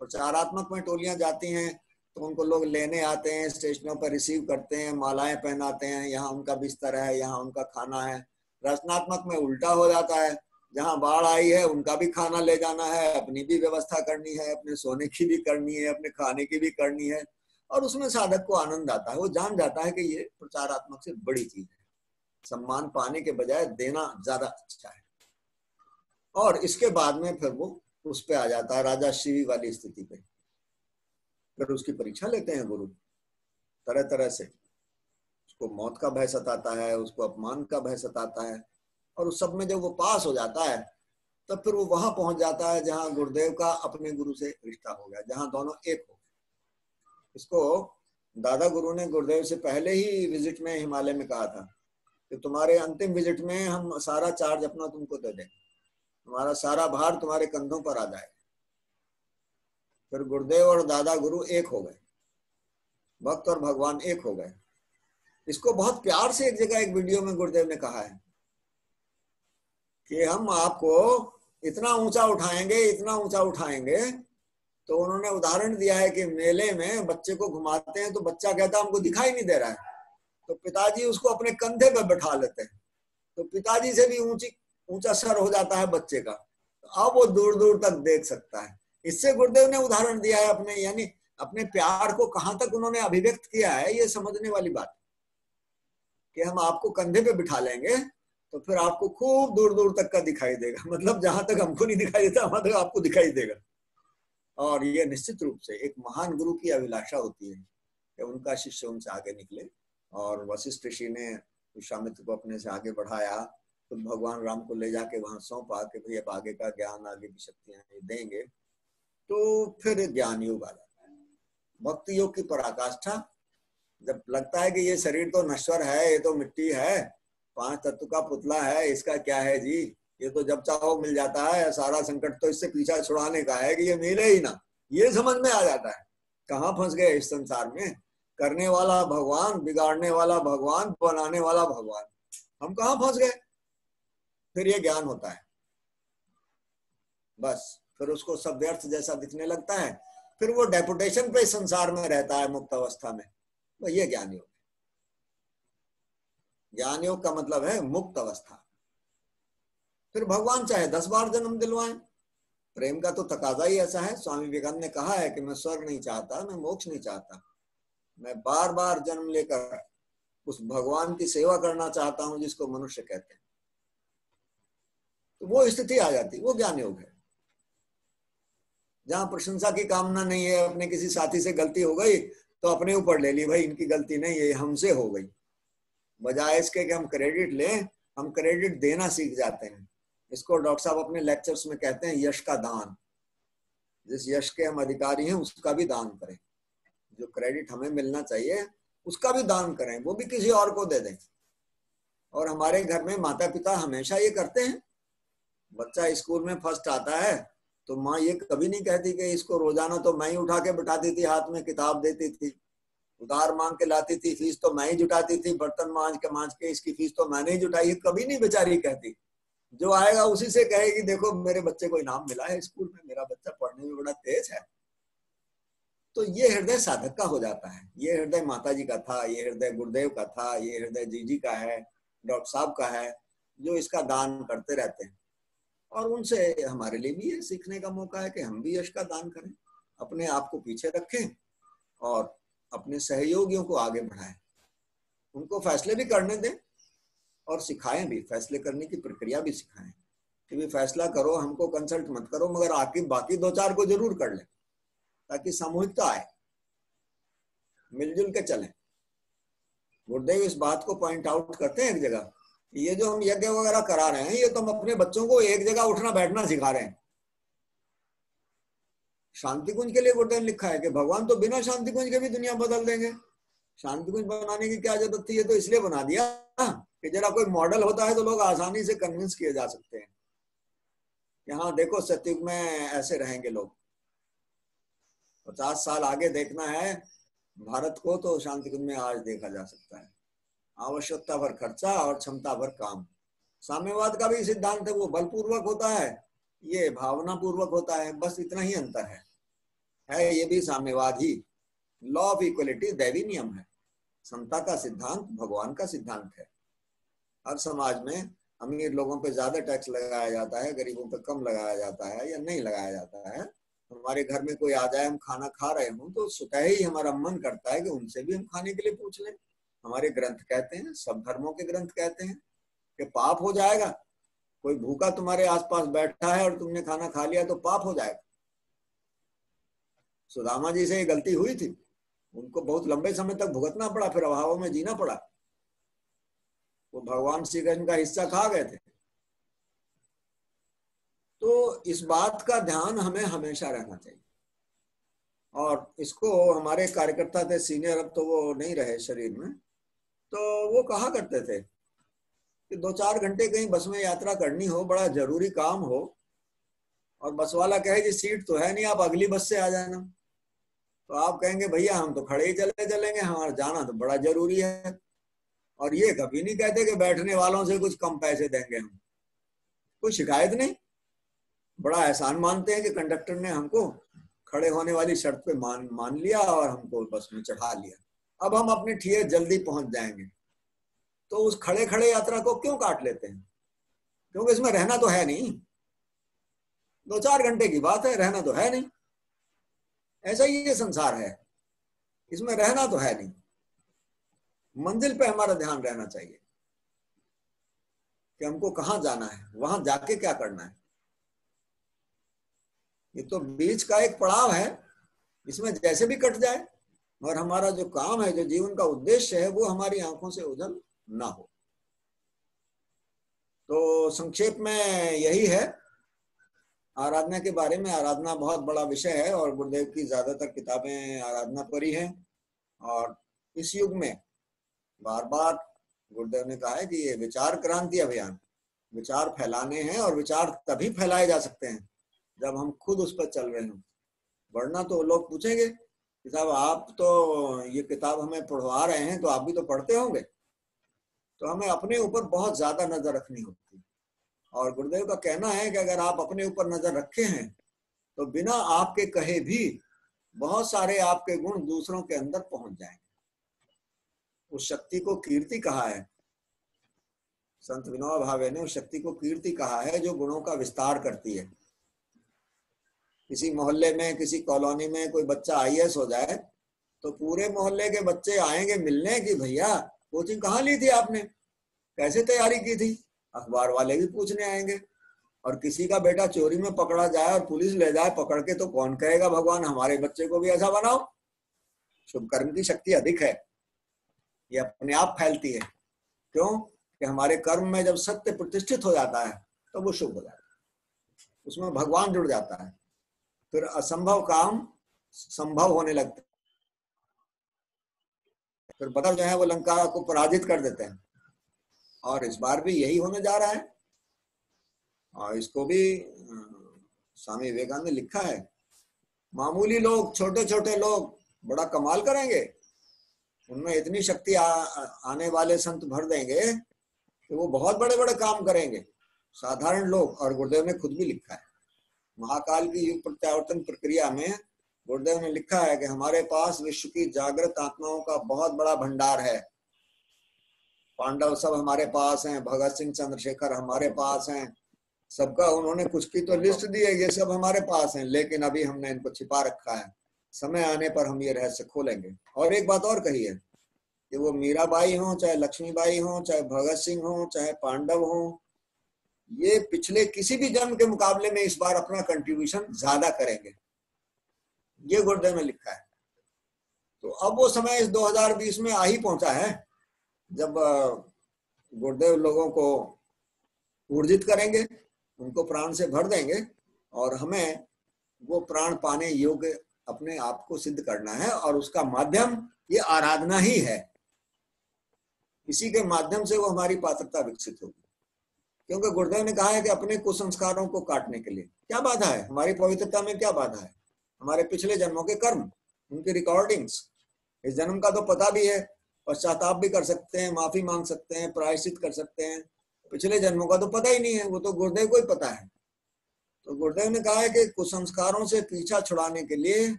प्रचारात्मक में टोलियां जाती हैं तो उनको लोग लेने आते हैं, स्टेशनों पर रिसीव करते हैं, मालाएं पहनाते हैं, यहाँ उनका बिस्तर है, यहाँ उनका खाना है। रचनात्मक में उल्टा हो जाता है, जहाँ बाढ़ आई है उनका भी खाना ले जाना है, अपनी भी व्यवस्था करनी है, अपने सोने की भी करनी है, अपने खाने की भी करनी है, और उसमें साधक को आनंद आता है। वो जान जाता है कि ये प्रचारात्मक से बड़ी चीज है, सम्मान पाने के बजाय देना ज्यादा अच्छा है। और इसके बाद में फिर वो उस पे आ जाता है, राजा शिवी वाली स्थिति पे। फिर उसकी परीक्षा लेते हैं गुरु तरह तरह से। उसको मौत का भय सताता है, उसको अपमान का भय सताता है, और उस सब में जब वो पास हो जाता है तब फिर वो वहां पहुंच जाता है जहां गुरुदेव का अपने गुरु से रिश्ता हो गया, जहां दोनों एक हो गए। इसको दादा गुरु ने गुरुदेव से पहले ही विजिट में हिमालय में कहा था कि तुम्हारे अंतिम विजिट में हम सारा चार्ज अपना तुमको दे देंगे, तुम्हारा सारा भार तुम्हारे कंधों पर आ जाएगा। फिर गुरुदेव और दादा गुरु एक हो गए, भक्त और भगवान एक हो गए। इसको बहुत प्यार से एक जगह एक वीडियो में गुरुदेव ने कहा है कि हम आपको इतना ऊंचा उठाएंगे, इतना ऊंचा उठाएंगे। तो उन्होंने उदाहरण दिया है कि मेले में बच्चे को घुमाते हैं तो बच्चा कहता है हमको दिखाई नहीं दे रहा है, तो पिताजी उसको अपने कंधे पर बैठा लेते हैं, तो पिताजी से भी ऊंचा सर हो जाता है बच्चे का, तो अब वो दूर दूर तक देख सकता है। इससे गुरुदेव ने उदाहरण दिया है अपने, यानी अपने प्यार को कहां तक उन्होंने अभिव्यक्त किया है, ये समझने वाली बात कि हम आपको कंधे पे बिठा लेंगे तो फिर आपको खूब दूर दूर तक का दिखाई देगा, मतलब जहां तक हमको नहीं दिखाई देता वहां तक आपको दिखाई देगा। और ये निश्चित रूप से एक महान गुरु की अभिलाषा होती है कि उनका शिष्य उनसे आगे निकले। और वशिष्ठ ऋषि ने विश्वामित्र को अपने से आगे बढ़ाया, तो भगवान राम को ले जाके वहां सौंपा कि भाई अब आगे का ज्ञान, आगे की शक्तियां देंगे। तो फिर ज्ञान योग आ जाता है, भक्ति योग की पराकाष्ठा। जब लगता है कि ये शरीर तो नश्वर है, ये तो मिट्टी है, 5 तत्व का पुतला है, इसका क्या है जी, ये तो जब चाहो मिल जाता है, सारा संकट तो इससे पीछा छुड़ाने का है कि ये मिले ही ना, ये समझ में आ जाता है। कहाँ फंस गए इस संसार में, करने वाला भगवान, बिगाड़ने वाला भगवान, बनाने वाला भगवान, हम कहाँ फंस गए। फिर ये ज्ञान होता है, बस फिर उसको सब व्यर्थ जैसा दिखने लगता है, फिर वो डेपुटेशन पे संसार में रहता है मुक्त अवस्था में। तो ये ज्ञान योग है। ज्ञान योग का मतलब है मुक्त अवस्था। फिर भगवान चाहे 10 बार जन्म दिलवाएं, प्रेम का तो तकाजा ही ऐसा है। स्वामी विवेकानंद ने कहा है कि मैं स्वर्ग नहीं चाहता, मैं मोक्ष नहीं चाहता, मैं बार बार जन्म लेकर उस भगवान की सेवा करना चाहता हूं जिसको मनुष्य कहते हैं। तो वो स्थिति आ जाती, वो ज्ञान योग है। जहां प्रशंसा की कामना नहीं है, अपने किसी साथी से गलती हो गई तो अपने ऊपर ले ली, भाई इनकी गलती नहीं है, हमसे हो गई। बजाय इसके कि हम क्रेडिट लें, हम क्रेडिट देना सीख जाते हैं। इसको डॉक्टर साहब अपने लेक्चर्स में कहते हैं यश का दान। जिस यश के हम अधिकारी हैं उसका भी दान करें, जो क्रेडिट हमें मिलना चाहिए उसका भी दान करें, वो भी किसी और को दे दें। और हमारे घर में माता पिता हमेशा ये करते हैं। बच्चा स्कूल में फर्स्ट आता है तो माँ ये कभी नहीं कहती कि इसको रोजाना तो मैं ही उठा के बिठाती थी, हाथ में किताब देती थी, उधार मांग के लाती थी, फीस तो मैं ही जुटाती थी, बर्तन मांज के इसकी फीस तो मैंने ही जुटाई, कभी नहीं बेचारी कहती। जो आएगा उसी से कहेगी देखो मेरे बच्चे को इनाम मिला है स्कूल में, मेरा बच्चा पढ़ने में बड़ा तेज है। तो ये हृदय साधक का हो जाता है। ये हृदय माता जी का था, ये हृदय गुरुदेव का था, ये हृदय जीजी का है, डॉक्टर साहब का है, जो इसका दान करते रहते हैं। और उनसे हमारे लिए भी ये सीखने का मौका है कि हम भी यश का दान करें, अपने आप को पीछे रखें और अपने सहयोगियों को आगे बढ़ाएं, उनको फैसले भी करने दें और सिखाएं भी, फैसले करने की प्रक्रिया भी सिखाएं कि भी फैसला करो, हमको कंसल्ट मत करो, मगर आके बाकी 2-4 को जरूर कर लें ताकि सामूहिकता आए, मिलजुल के चलें। गुरुदेव इस बात को पॉइंट आउट करते हैं एक जगह, ये जो हम यज्ञ वगैरह करा रहे हैं ये तो हम अपने बच्चों को एक जगह उठना बैठना सिखा रहे हैं। शांति कुंज के लिए गुरुदेव ने लिखा है कि भगवान तो बिना शांति कुंज के भी दुनिया बदल देंगे। शांति कुंज बनाने की क्या जरूरत थी, ये तो इसलिए बना दिया कि जरा कोई मॉडल होता है तो लोग आसानी से कन्विंस किए जा सकते हैं कि हाँ देखो सतयुग में ऐसे रहेंगे लोग। 50 साल आगे देखना है भारत को तो शांति कुंज में आज देखा जा सकता है। आवश्यकता भर खर्चा और क्षमता भर काम। साम्यवाद का भी सिद्धांत है, वो बलपूर्वक होता है, ये भावना पूर्वक होता है, बस इतना ही अंतर है ये भी साम्यवाद ही। लॉ ऑफ इक्वलिटी दैवी नियम है, समता का सिद्धांत भगवान का सिद्धांत है। हर समाज में अमीर लोगों पे ज्यादा टैक्स लगाया जाता है, गरीबों पे कम लगाया जाता है या नहीं लगाया जाता है। हमारे घर में कोई आ जाए, हम खाना खा रहे हों तो स्वतः ही हमारा मन करता है कि उनसे भी हम खाने के लिए पूछ लें। हमारे ग्रंथ कहते हैं, सब धर्मों के ग्रंथ कहते हैं कि पाप हो जाएगा कोई भूखा तुम्हारे आसपास बैठा है और तुमने खाना खा लिया तो पाप हो जाएगा। सुदामा जी से ये गलती हुई थी, उनको बहुत लंबे समय तक भुगतना पड़ा, फिर अभावों में जीना पड़ा। वो भगवान श्री कृष्ण का हिस्सा खा गए थे। तो इस बात का ध्यान हमें हमेशा रहना चाहिए। और इसको हमारे कार्यकर्ता थे सीनियर, अब तो वो नहीं रहे शरीर में, तो वो कहा करते थे कि 2-4 घंटे कहीं बस में यात्रा करनी हो, बड़ा जरूरी काम हो, और बस वाला कहे कि सीट तो है नहीं, आप अगली बस से आ जाना, तो आप कहेंगे भैया हम तो खड़े ही चलेंगे, हमारा जाना तो बड़ा जरूरी है। और ये कभी नहीं कहते कि बैठने वालों से कुछ कम पैसे देंगे हम, कोई शिकायत नहीं, बड़ा एहसान मानते हैं कि कंडक्टर ने हमको खड़े होने वाली शर्त पे मान लिया और हमको बस में चढ़ा लिया, अब हम अपने ठिये जल्दी पहुंच जाएंगे। तो उस खड़े खड़े यात्रा को क्यों काट लेते हैं? क्योंकि इसमें रहना तो है नहीं, 2-4 घंटे की बात है, रहना तो है नहीं। ऐसा ही ये संसार है, इसमें रहना तो है नहीं। मंजिल पे हमारा ध्यान रहना चाहिए कि हमको कहाँ जाना है, वहां जाके क्या करना है। ये तो बीच का एक पड़ाव है, इसमें जैसे भी कट जाए, और हमारा जो काम है, जो जीवन का उद्देश्य है, वो हमारी आंखों से ओझल ना हो। तो संक्षेप में यही है आराधना के बारे में। आराधना बहुत बड़ा विषय है और गुरुदेव की ज्यादातर किताबें आराधना पर ही है। और इस युग में बार बार गुरुदेव ने कहा है कि ये विचार क्रांति अभियान, विचार फैलाने हैं, और विचार तभी फैलाए जा सकते हैं जब हम खुद उस पर चल रहे हों। वरना तो लोग पूछेंगे कि साहब आप तो ये किताब हमें पढ़वा रहे हैं, तो आप भी तो पढ़ते होंगे। तो हमें अपने ऊपर बहुत ज्यादा नजर रखनी होती है। और गुरुदेव का कहना है कि अगर आप अपने ऊपर नजर रखे हैं तो बिना आपके कहे भी बहुत सारे आपके गुण दूसरों के अंदर पहुंच जाएंगे। उस शक्ति को कीर्ति कहा है, संत विनोबा भावे ने उस शक्ति को कीर्ति कहा है जो गुणों का विस्तार करती है। किसी मोहल्ले में, किसी कॉलोनी में कोई बच्चा आईएएस हो जाए तो पूरे मोहल्ले के बच्चे आएंगे मिलने कि भैया कोचिंग कहाँ ली थी आपने, कैसे तैयारी की थी। अखबार वाले भी पूछने आएंगे। और किसी का बेटा चोरी में पकड़ा जाए और पुलिस ले जाए पकड़ के, तो कौन कहेगा भगवान हमारे बच्चे को भी ऐसा बनाओ। शुभ कर्म की शक्ति अधिक है, ये अपने आप फैलती है। क्यों? कि हमारे कर्म में जब सत्य प्रतिष्ठित हो जाता है तो वो शुभ हो जाता है, उसमें भगवान जुड़ जाता है, फिर असंभव काम संभव होने लगते हैं। फिर बदर जो है वो लंका को पराजित कर देते हैं। और इस बार भी यही होने जा रहा है। और इसको भी स्वामी विवेकानंद ने लिखा है, मामूली लोग, छोटे छोटे लोग बड़ा कमाल करेंगे, उनमें इतनी शक्ति आने वाले संत भर देंगे कि वो बहुत बड़े बड़े काम करेंगे। साधारण लोग, और गुरुदेव ने खुद भी लिखा है महाकाल की युग प्रत्यावर्तन प्रक्रिया में, गुरुदेव ने लिखा है कि हमारे पास विश्व की जागृत आत्माओं का बहुत बड़ा भंडार है। पांडव सब हमारे पास हैं, भगत सिंह, चंद्रशेखर हमारे पास हैं, सबका उन्होंने कुछ की तो लिस्ट दी है, ये सब हमारे पास हैं, लेकिन अभी हमने इनको छिपा रखा है। समय आने पर हम ये रहस्य खोलेंगे। और एक बात और कही है कि वो मीराबाई हो, चाहे लक्ष्मीबाई हो, चाहे भगत सिंह हो, चाहे पांडव हो, ये पिछले किसी भी जन्म के मुकाबले में इस बार अपना कंट्रीब्यूशन ज्यादा करेंगे, ये गुरुदेव ने लिखा है। तो अब वो समय इस 2020 में आ ही पहुंचा है जब गुरुदेव लोगों को ऊर्जित करेंगे, उनको प्राण से भर देंगे, और हमें वो प्राण पाने योग्य अपने आप को सिद्ध करना है। और उसका माध्यम ये आराधना ही है। इसी के माध्यम से वो हमारी पात्रता विकसित होगी। क्योंकि गुरुदेव ने कहा है कि अपने कुसंस्कारों को काटने के लिए क्या बाधा है, हमारी पवित्रता में क्या बाधा है? हमारे पिछले जन्मों के कर्म, उनकी रिकॉर्डिंग्स। इस जन्म का तो पता भी है, पश्चाताप भी कर सकते हैं, माफी मांग सकते हैं, प्रायश्चित कर सकते हैं। पिछले जन्मों का तो पता ही नहीं है, वो तो गुरुदेव को ही पता है। तो गुरुदेव ने कहा है कि कुसंस्कारों से पीछा छुड़ाने के लिए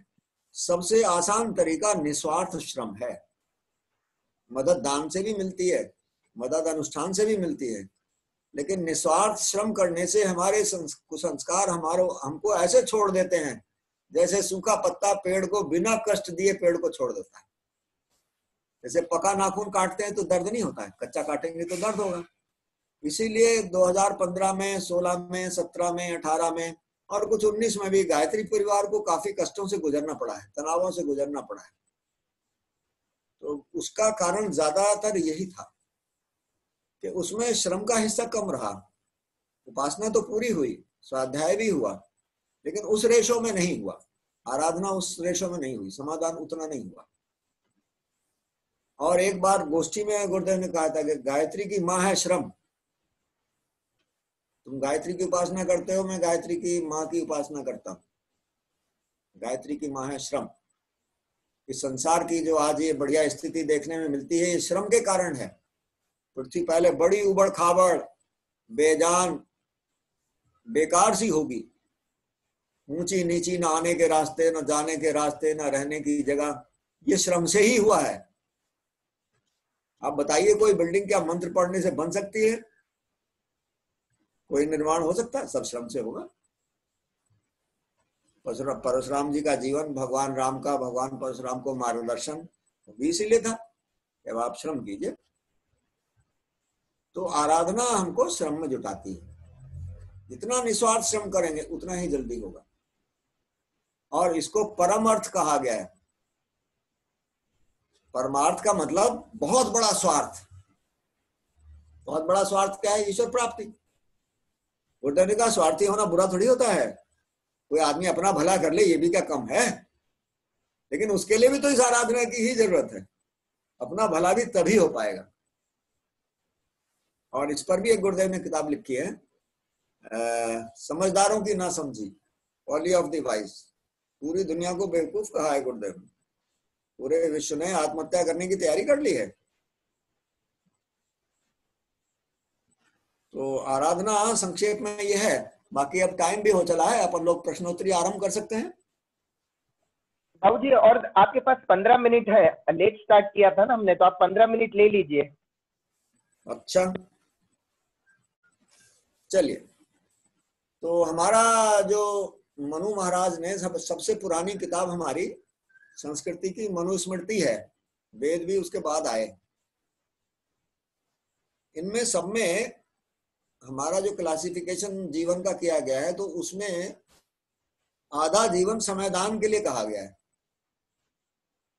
सबसे आसान तरीका निस्वार्थ श्रम है। मदद दान से भी मिलती है, मदद अनुष्ठान से भी मिलती है, लेकिन निस्वार्थ श्रम करने से हमारे कुसंस्कार हमको ऐसे छोड़ देते हैं जैसे सूखा पत्ता पेड़ को बिना कष्ट दिए पेड़ को छोड़ देता है। जैसे पका नाखून काटते हैं तो दर्द नहीं होता है, कच्चा काटेंगे तो दर्द होगा। इसीलिए 2015 में, 16 में, 17 में, 18 में और कुछ 19 में भी गायत्री परिवार को काफी कष्टों से गुजरना पड़ा है, तनावों से गुजरना पड़ा है। तो उसका कारण ज्यादातर यही था कि उसमें श्रम का हिस्सा कम रहा। उपासना तो पूरी हुई, स्वाध्याय भी हुआ, लेकिन उस रेशो में नहीं हुआ, आराधना उस रेशो में नहीं हुई, समाधान उतना नहीं हुआ। और एक बार गोष्ठी में गुरुदेव ने कहा था कि गायत्री की माँ है श्रम। तुम गायत्री की उपासना करते हो, मैं गायत्री की माँ की उपासना करता हूँ। गायत्री की माँ है श्रम। इस संसार की जो आज ये बढ़िया स्थिति देखने में मिलती है, ये श्रम के कारण है। पृथ्वी पहले बड़ी उबड़ खाबड़, बेजान, बेकार सी होगी, ऊंची नीची, न आने के रास्ते, न जाने के रास्ते, न रहने की जगह। ये श्रम से ही हुआ है। आप बताइए, कोई बिल्डिंग क्या मंत्र पढ़ने से बन सकती है? कोई निर्माण हो सकता है? सब श्रम से होगा। परशुराम जी का जीवन, भगवान राम का, भगवान परशुराम को मार्गदर्शन भी इसीलिए था, जब आप श्रम कीजिए। तो आराधना हमको श्रम में जुटाती है। जितना निस्वार्थ श्रम करेंगे उतना ही जल्दी होगा। और इसको परम अर्थ कहा गया है। परमार्थ का मतलब बहुत बड़ा स्वार्थ। बहुत बड़ा स्वार्थ क्या है? ईश्वर प्राप्ति। गुरुदेव का स्वार्थी होना बुरा थोड़ी होता है। कोई आदमी अपना भला कर ले, ये भी क्या कम है? लेकिन उसके लिए भी तो इस आराधना की ही जरूरत है। अपना भला भी तभी हो पाएगा। और इस पर भी एक गुरुदेव ने किताब लिखी है, समझदारों की ना समझी, फॉली ऑफ द वाइज। पूरी दुनिया को बेवकूफ कहा है गुरुदेव ने। पूरे विश्व ने आत्महत्या करने की तैयारी कर ली है। तो आराधना संक्षेप में यह है। बाकी अब टाइम भी हो चला है, अपन लोग प्रश्नोत्तरी आरंभ कर सकते हैं। बाबू जी, और आपके पास 15 मिनट है। लेट स्टार्ट किया था ना हमने, तो आप 15 मिनट ले लीजिए। अच्छा, चलिए। तो हमारा जो मनु महाराज ने सबसे पुरानी किताब हमारी संस्कृति की मनुस्मृति है। वेद भी उसके बाद आए। इनमें सब में हमारा जो क्लासिफिकेशन जीवन का किया गया है, तो उसमें आधा जीवन समयदान के लिए कहा गया है,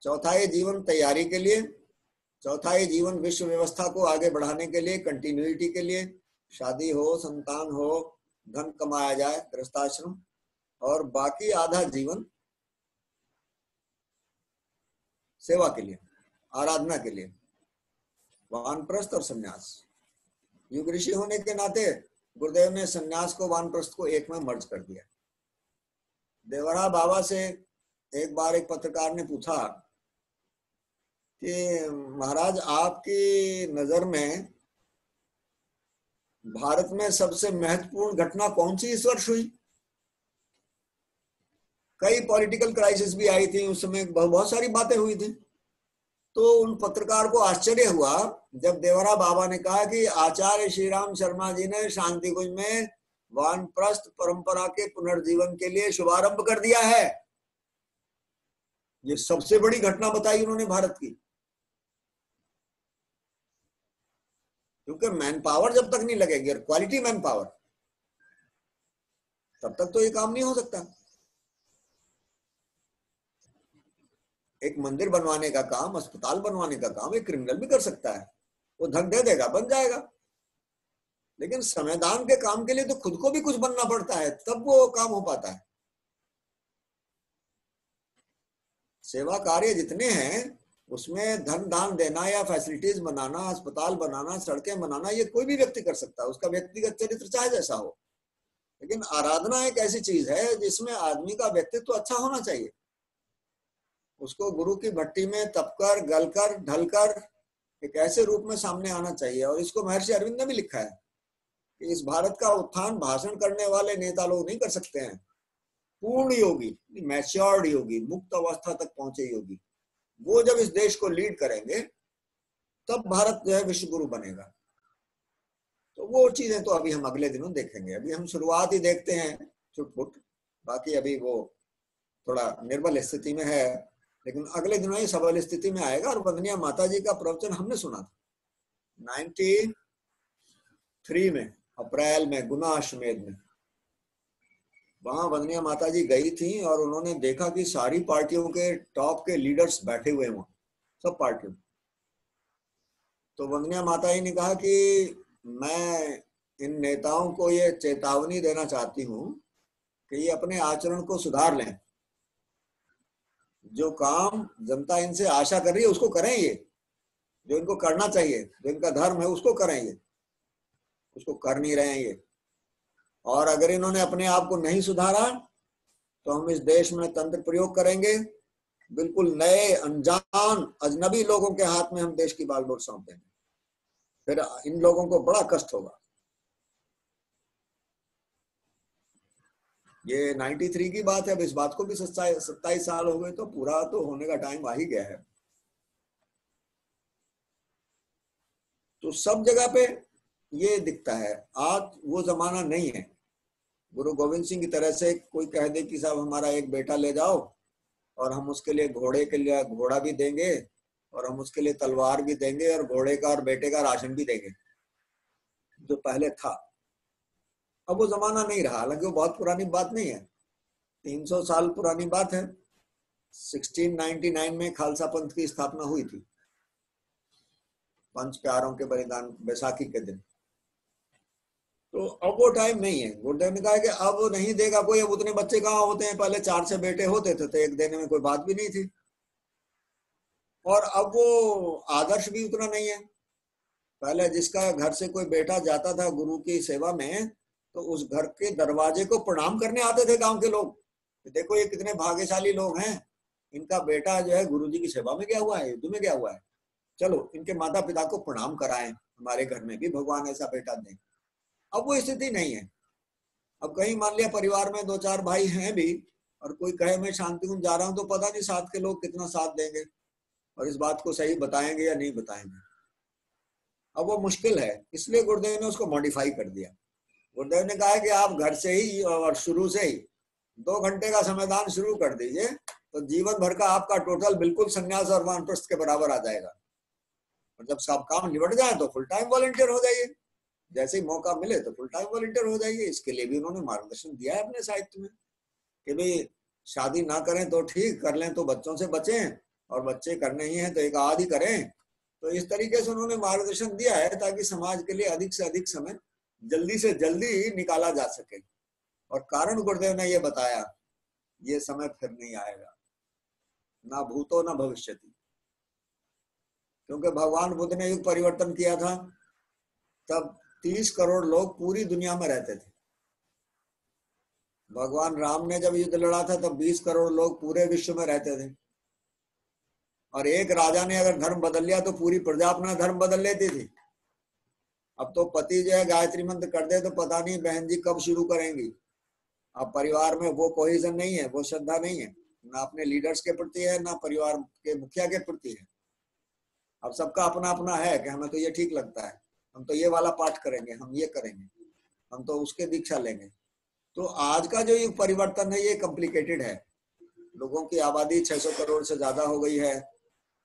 चौथाई जीवन तैयारी के लिए, चौथाई जीवन विश्व व्यवस्था को आगे बढ़ाने के लिए, कंटिन्यूटी के लिए, शादी हो, संतान हो, धन कमाया जाए, गृहस्थाश्रम, और बाकी आधा जीवन सेवा के लिए, आराधना के लिए, वानप्रस्थ और संन्यास। युग ऋषि होने के नाते गुरुदेव ने संन्यास को, वानप्रस्थ को एक में मर्ज कर दिया। देवरा बाबा से एक बार एक पत्रकार ने पूछा कि महाराज, आपकी नजर में भारत में सबसे महत्वपूर्ण घटना कौन सी इस वर्ष हुई? कई पॉलिटिकल क्राइसिस भी आई थी उस समय, बहुत सारी बातें हुई थी। तो उन पत्रकार को आश्चर्य हुआ जब देवरा बाबा ने कहा कि आचार्य श्री राम शर्मा जी ने शांति कुंज में वानप्रस्थ परंपरा के पुनर्जीवन के लिए शुभारंभ कर दिया है। ये सबसे बड़ी घटना बताई उन्होंने भारत की। क्योंकि मैन पावर जब तक नहीं लगेगी, क्वालिटी मैन पावर, तब तक तो ये काम नहीं हो सकता। एक मंदिर बनवाने का काम, अस्पताल बनवाने का काम एक क्रिमिनल भी कर सकता है। वो धन दे देगा, बन जाएगा। लेकिन संविधान के काम के लिए तो खुद को भी कुछ बनना पड़ता है, तब वो काम हो पाता है। सेवा कार्य जितने हैं उसमें धन दान देना या फैसिलिटीज बनाना, अस्पताल बनाना, सड़कें बनाना, ये कोई भी व्यक्ति कर सकता है, उसका व्यक्तिगत चरित्र चाहे जैसा हो। लेकिन आराधना एक ऐसी चीज है जिसमें आदमी का व्यक्तित्व अच्छा होना चाहिए। उसको गुरु की भट्टी में तपकर, गलकर, ढलकर एक ऐसे रूप में सामने आना चाहिए। और इसको महर्षि अरविंद ने भी लिखा है कि इस भारत का उत्थान भाषण करने वाले नेता लोग नहीं कर सकते हैं। पूर्ण योगी, मैच्योर्ड योगी, मुक्त अवस्था तक पहुंचे योगी, वो जब इस देश को लीड करेंगे तब भारत जो है विश्व गुरु बनेगा। तो वो चीजें तो अभी हम अगले दिनों देखेंगे। अभी हम शुरुआत ही देखते हैं छुटपुट, बाकी अभी वो थोड़ा निर्बल स्थिति में है, लेकिन अगले दिनों ही सबल स्थिति में आएगा। और वंदनीय माता जी का प्रवचन हमने सुना था 3 में, अप्रैल में, गुना अश्वमेध में, वहां वंदनिया माता जी गई थी और उन्होंने देखा कि सारी पार्टियों के टॉप के लीडर्स बैठे हुए हैं वहां, सब पार्टियों। तो वंदनिया माता जी ने कहा कि मैं इन नेताओं को ये चेतावनी देना चाहती हूँ कि ये अपने आचरण को सुधार लें। जो काम जनता इनसे आशा कर रही है उसको करें, ये जो इनको करना चाहिए, जो इनका धर्म है उसको करें, ये उसको कर नहीं रहे हैं ये। और अगर इन्होंने अपने आप को नहीं सुधारा तो हम इस देश में तंत्र प्रयोग करेंगे, बिल्कुल नए अनजान अजनबी लोगों के हाथ में हम देश की बागडोर सौंप देंगे, फिर इन लोगों को बड़ा कष्ट होगा। ये 93 की बात है, अब इस बात को भी 27 साल हो गए, तो पूरा तो होने का टाइम आ ही गया है। तो सब जगह पे ये दिखता है। आज वो जमाना नहीं है गुरु गोविंद सिंह की तरह से कोई कह दे कि साहब हमारा एक बेटा ले जाओ और हम उसके लिए घोड़े के लिए घोड़ा भी देंगे और हम उसके लिए तलवार भी देंगे और घोड़े का और बेटे का राशन भी देंगे, जो पहले था। अब वो जमाना नहीं रहा, हालांकि वो बहुत पुरानी बात नहीं है, 300 साल पुरानी बात है। 1699 में खालसा पंथ की स्थापना हुई थी, पंच प्यारों के बलिदान बैसाखी के दिन। तो अब वो टाइम नहीं है। गुरुदेव ने कहा कि अब नहीं देगा कोई, अब उतने बच्चे कहाँ होते हैं, पहले 4 से बेटे होते थे तो एक देने में कोई बात भी नहीं थी। और अब वो आदर्श भी उतना नहीं है। पहले जिसका घर से कोई बेटा जाता था गुरु की सेवा में तो उस घर के दरवाजे को प्रणाम करने आते थे गांव के लोग, देखो ये कितने भाग्यशाली लोग हैं, इनका बेटा जो है गुरु जी की सेवा में गया हुआ है, युद्ध में गया हुआ है, चलो इनके माता पिता को प्रणाम कराएं, हमारे घर में भी भगवान ऐसा बेटा दें। अब वो स्थिति नहीं है। अब कहीं मान लिया परिवार में 2-4 भाई हैं भी और कोई कहे मैं शांति कुंज जा रहा हूं, तो पता नहीं साथ के लोग कितना साथ देंगे और इस बात को सही बताएंगे या नहीं बताएंगे। अब वो मुश्किल है, इसलिए गुरुदेव ने उसको मॉडिफाई कर दिया। गुरुदेव ने कहा है कि आप घर से ही और शुरू से ही 2 घंटे का समयदान शुरू कर दीजिए तो जीवन भर का आपका टोटल बिल्कुल संन्यास और वानप्रस्थ के बराबर आ जाएगा। और जब सब काम निबट जाए तो फुल टाइम वॉलंटियर हो जाइए, जैसे ही मौका मिले तो फुल टाइम वॉलंटियर हो जाइए। इसके लिए भी उन्होंने मार्गदर्शन दिया है अपने साहित्य में कि भाई शादी ना करें तो ठीक, कर लें तो बच्चों से बचें, और बच्चे करने ही हैं तो एक आध ही करें। तो इस तरीके से उन्होंने मार्गदर्शन दिया है ताकि समाज के लिए अधिक से अधिक समय जल्दी से जल्दी निकाला जा सके। और कारण गुरुदेव ने ये बताया, ये समय फिर नहीं आएगा, ना भूतो ना भविष्यति। क्योंकि भगवान बुद्ध ने युग परिवर्तन किया था तब 30 करोड़ लोग पूरी दुनिया में रहते थे। भगवान राम ने जब युद्ध लड़ा था तब 20 करोड़ लोग पूरे विश्व में रहते थे। और एक राजा ने अगर धर्म बदल लिया तो पूरी प्रजा अपना धर्म बदल लेती थी। अब तो पति जो है गायत्री मंत्र कर दे तो पता नहीं बहन जी कब शुरू करेंगी। अब परिवार में वो कोहेजन नहीं है, वो श्रद्धा नहीं है, ना अपने लीडर्स के प्रति है, ना परिवार के मुखिया के प्रति है। अब सबका अपना अपना है कि हमें तो ये ठीक लगता है, हम तो ये वाला पाठ करेंगे, हम ये करेंगे, हम तो उसके दीक्षा लेंगे। तो आज का जो युग परिवर्तन है ये कॉम्प्लिकेटेड है। लोगों की आबादी 600 करोड़ से ज्यादा हो गई है,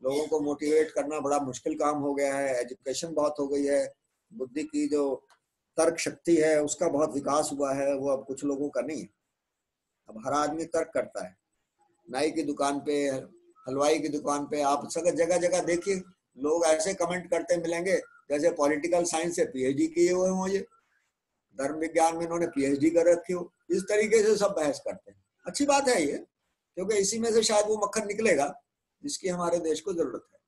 लोगों को मोटिवेट करना बड़ा मुश्किल काम हो गया है, एजुकेशन बहुत हो गई है, बुद्धि की जो तर्क शक्ति है उसका बहुत विकास हुआ है, वो अब कुछ लोगों का नहीं है। अब हर आदमी तर्क करता है। नाई की दुकान पे, हलवाई की दुकान पे, आप जगह जगह देखिए लोग ऐसे कमेंट करते मिलेंगे जैसे पॉलिटिकल साइंस से पीएचडी किए हुए हों, ये धर्म विज्ञान में इन्होंने पीएचडी कर रखी हो, इस तरीके से सब बहस करते हैं। अच्छी बात है ये, क्योंकि इसी में से शायद वो मक्खन निकलेगा जिसकी हमारे देश को जरूरत है।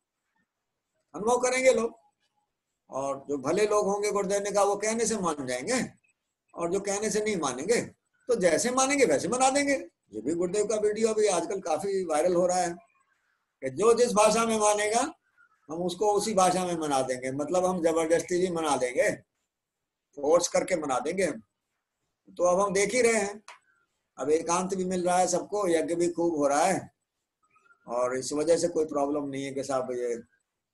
अनुभव करेंगे लोग, और जो भले लोग होंगे गुरुदेव ने कहा वो कहने से मान जाएंगे, और जो कहने से नहीं मानेंगे तो जैसे मानेंगे वैसे मना देंगे। ये भी गुरुदेव का वीडियो अभी आजकल काफी वायरल हो रहा है कि जो जिस भाषा में मानेगा हम उसको उसी भाषा में मना देंगे, मतलब हम जबरदस्ती भी मना देंगे, फोर्स करके मना देंगे हम। तो अब हम देख ही रहे हैं, अब एकांत भी मिल रहा है सबको, यज्ञ भी खूब हो रहा है, और इस वजह से कोई प्रॉब्लम नहीं है कि साहब ये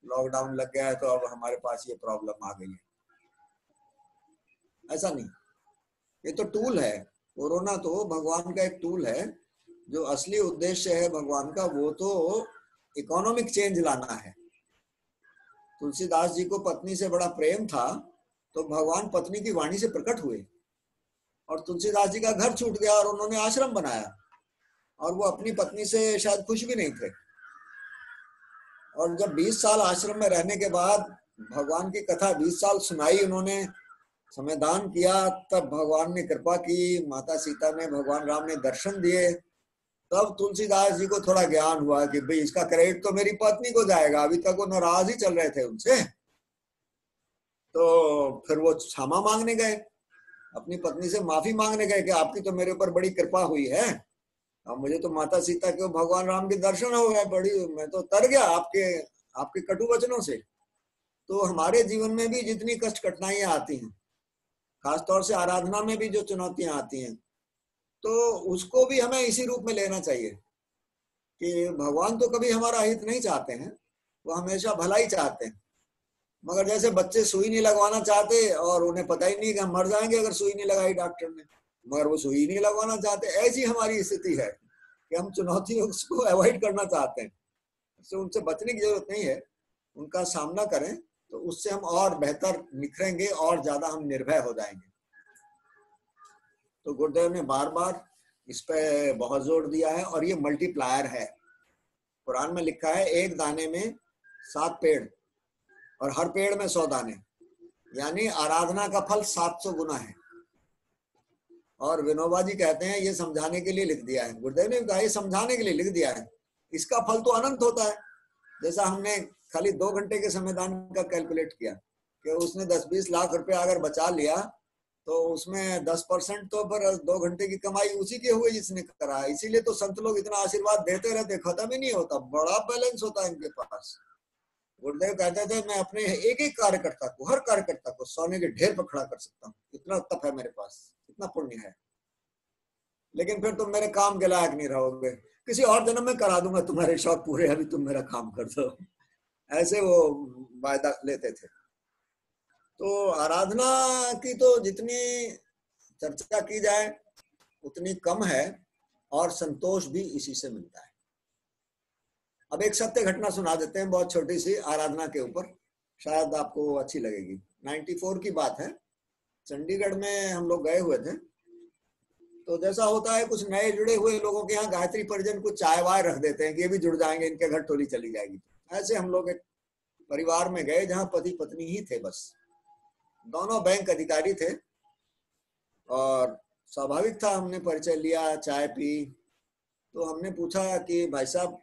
लॉकडाउन लग गया है तो अब हमारे पास ये प्रॉब्लम आ गई है। ऐसा नहीं, ये तो टूल है। कोरोना तो भगवान का एक टूल है। जो असली उद्देश्य है भगवान का वो तो इकोनॉमिक चेंज लाना है। तुलसीदास जी को पत्नी से बड़ा प्रेम था तो भगवान पत्नी की वाणी से प्रकट हुए और तुलसीदास जी का घर छूट गया और उन्होंने आश्रम बनाया, और वो अपनी पत्नी से शायद खुश भी नहीं थे। और जब 20 साल आश्रम में रहने के बाद भगवान की कथा 20 साल सुनाई, उन्होंने समयदान किया, तब भगवान ने कृपा की, माता सीता ने, भगवान राम ने दर्शन दिए। तब तुलसीदास जी को थोड़ा ज्ञान हुआ कि भाई इसका क्रेडिट तो मेरी पत्नी को जाएगा, अभी तक वो नाराज ही चल रहे थे उनसे। तो फिर वो क्षमा मांगने गए, अपनी पत्नी से माफी मांगने गए कि आपकी तो मेरे ऊपर बड़ी कृपा हुई है, अब मुझे तो माता सीता के भगवान राम के दर्शन हो गए, बड़ी मैं तो तर गया आपके कटु वचनों से। तो हमारे जीवन में भी जितनी कष्ट कठिनाइयां आती हैं, खासतौर से आराधना में भी जो चुनौतियां आती हैं, तो उसको भी हमें इसी रूप में लेना चाहिए कि भगवान तो कभी हमारा हित नहीं चाहते हैं, वो हमेशा भला ही चाहते हैं। मगर जैसे बच्चे सुई नहीं लगवाना चाहते और उन्हें पता ही नहीं कि हम मर जाएंगे अगर सुई नहीं लगाई डॉक्टर ने, मगर वो सुई नहीं लगवाना चाहते। ऐसी हमारी स्थिति है कि हम चुनौतियों को अवॉइड करना चाहते हैं, तो उनसे बचने की जरूरत नहीं है, उनका सामना करें तो उससे हम और बेहतर निखरेंगे और ज्यादा हम निर्भय हो जाएंगे। तो गुरुदेव ने बार बार इस पे बहुत जोर दिया है, और ये मल्टीप्लायर है। कुरान में लिखा है एक दाने में 7 पेड़ और हर पेड़ में 100 दाने, यानी आराधना का फल 700 गुना है। और विनोबा जी कहते हैं ये समझाने के लिए लिख दिया है, गुरुदेव ने कहा ये समझाने के लिए लिख दिया है, इसका फल तो अनंत होता है। जैसा हमने खाली 2 घंटे के समयदान का कैलकुलेट किया कि उसने 10-20 लाख रुपया अगर बचा लिया तो उसमें 10% तो फिर 2 घंटे की कमाई उसी के हुए जिसने करा। इसीलिए तो संत लोग इतना आशीर्वाद देते रहते, खत्म ही नहीं होता, बड़ा बैलेंस होता है इनके पास। गुरुदेव कहते थे मैं अपने एक एक कार्यकर्ता को, हर कार्यकर्ता को सोने के ढेर पर खड़ा कर सकता हूँ, इतना तप है मेरे पास, इतना पुण्य है। लेकिन फिर तुम मेरे काम के लायक नहीं रहोगे, किसी और जन्म में करा दूंगा तुम्हारे शौक पूरे, अभी तुम मेरा काम कर दो, ऐसे वो वायदा लेते थे। तो आराधना की तो जितनी चर्चा की जाए उतनी कम है, और संतोष भी इसी से मिलता है। अब एक सत्य घटना सुना देते हैं, बहुत छोटी सी, आराधना के ऊपर, शायद आपको अच्छी लगेगी। 94 की बात है, चंडीगढ़ में हम लोग गए हुए थे। तो जैसा होता है कुछ नए जुड़े हुए लोगों के यहाँ गायत्री परिजन कुछ चाय वाय रख देते हैं कि ये भी जुड़ जाएंगे, इनके घर टोली चली जाएगी। ऐसे हम लोग एक परिवार में गए जहाँ पति पत्नी ही थे बस, दोनों बैंक अधिकारी थे, और स्वाभाविक था हमने परिचय लिया, चाय पी। तो हमने पूछा कि भाई साहब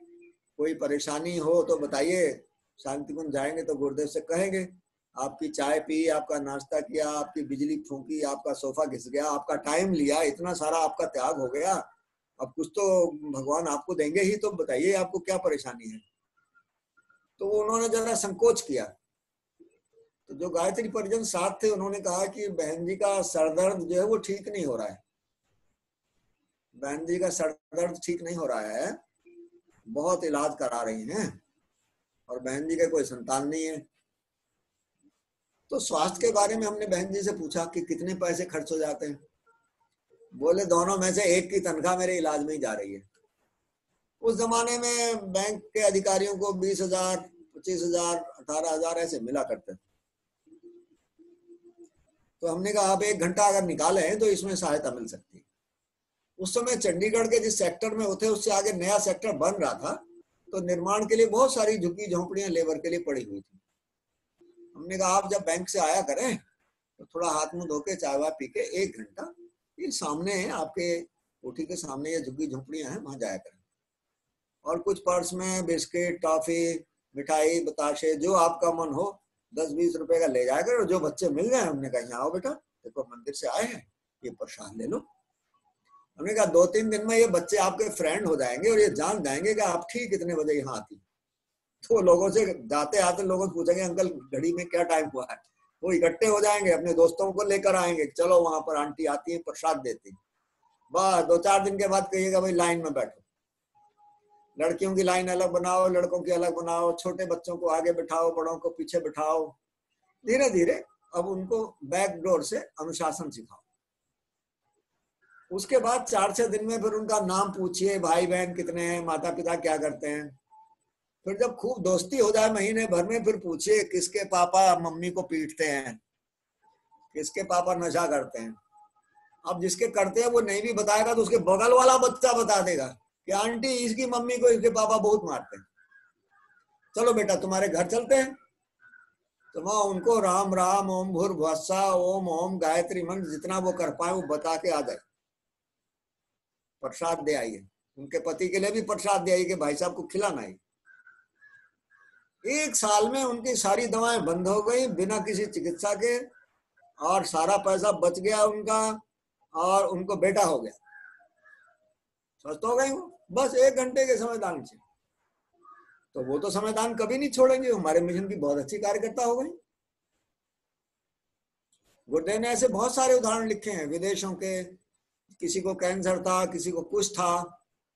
कोई परेशानी हो तो बताइए, शांति कुंज जाएंगे तो गुरुदेव से कहेंगे आपकी चाय पी, आपका नाश्ता किया, आपकी बिजली फूंकी, आपका सोफा घिस गया, आपका टाइम लिया, इतना सारा आपका त्याग हो गया, अब कुछ तो भगवान आपको देंगे ही, तो बताइए आपको क्या परेशानी है। तो उन्होंने जरा संकोच किया। तो जो गायत्री परिजन साथ थे उन्होंने कहा कि बहन जी का सरदर्द जो है वो ठीक नहीं हो रहा है, बहन जी का सरदर्द ठीक नहीं हो रहा है, बहुत इलाज करा रही हैं, और बहन जी का कोई संतान नहीं है। तो स्वास्थ्य के बारे में हमने बहन जी से पूछा कि कितने पैसे खर्च हो जाते हैं। बोले दोनों में से एक की तनख्वाह मेरे इलाज में ही जा रही है। उस जमाने में बैंक के अधिकारियों को 20,000, 25,000, 18,000 ऐसे मिला करते। तो हमने कहा आप 1 घंटा अगर निकालें तो इसमें सहायता मिल सकती है। उस समय चंडीगढ़ के जिस सेक्टर में होते उससे आगे नया सेक्टर बन रहा था, तो निर्माण के लिए बहुत सारी झुग्गी झोंपड़ियां लेबर के लिए पड़ी हुई थी। हमने कहा आप जब बैंक से आया करें तो थोड़ा हाथ मुंह धो के चाय वाय पी के 1 घंटा ये सामने है आपके कोठी के सामने ये झुग्गी झोंपड़ियां हैं, वहां जाया करें, और कुछ पर्स में बिस्किट, टॉफी, मिठाई, बताशे, जो आपका मन हो 10-20 रुपए का ले जाया करें, और जो बच्चे मिल जाए हमने कहा यहाँ आओ बेटा, देखो मंदिर से आए हैं, ये प्रसाद ले लो। हमने कहा 2-3 दिन में ये बच्चे आपके फ्रेंड हो जाएंगे और ये जान जाएंगे कि आप ठीक कितने बजे यहाँ आती। तो लोगों से जाते आते लोगों से पूछेंगे अंकल घड़ी में क्या टाइम हुआ है, वो इकट्ठे हो जाएंगे, अपने दोस्तों को लेकर आएंगे, चलो वहां पर आंटी आती है प्रसाद देती। बस 2-4 दिन के बाद कहिएगा भाई लाइन में बैठो, लड़कियों की लाइन अलग बनाओ, लड़कों की अलग बनाओ, छोटे बच्चों को आगे बिठाओ, बड़ों को पीछे बिठाओ। धीरे धीरे अब उनको बैक डोर से अनुशासन सिखाओ। उसके बाद 4-6 दिन में फिर उनका नाम पूछिए, भाई बहन कितने हैं, माता पिता क्या करते हैं। फिर जब खूब दोस्ती हो जाए महीने भर में, फिर पूछिए किसके पापा मम्मी को पीटते हैं, कि इसके पापा नशा करते हैं। अब जिसके करते हैं वो नहीं भी बताएगा तो उसके बगल वाला बच्चा बता देगा कि आंटी इसकी मम्मी को इसके पापा बहुत मारते हैं, चलो बेटा तुम्हारे घर चलते हैं। तो वहां उनको राम राम ओम भूर्भुवस्सुः ओम ओम गायत्री मंत्र जितना वो कर पाए वो बता के आ जाए, प्रसाद दे आइए। उनके पति के लिए भी प्रसाद दे आइए कि भाई साहब को खिलाना है। 1 साल में उनकी सारी दवाएं बंद हो गई बिना किसी चिकित्सा के, और सारा पैसा बच गया उनका, और उनको बेटा हो गया, स्वस्थ हो गए वो बस 1 घंटे के समयदान से। तो वो तो समयदान कभी नहीं छोड़ेंगे, हमारे मिशन की बहुत अच्छी कार्यकर्ता हो गई। गुरुदेव ने ऐसे बहुत सारे उदाहरण लिखे हैं विदेशों के। किसी को कैंसर था, किसी को कुछ था,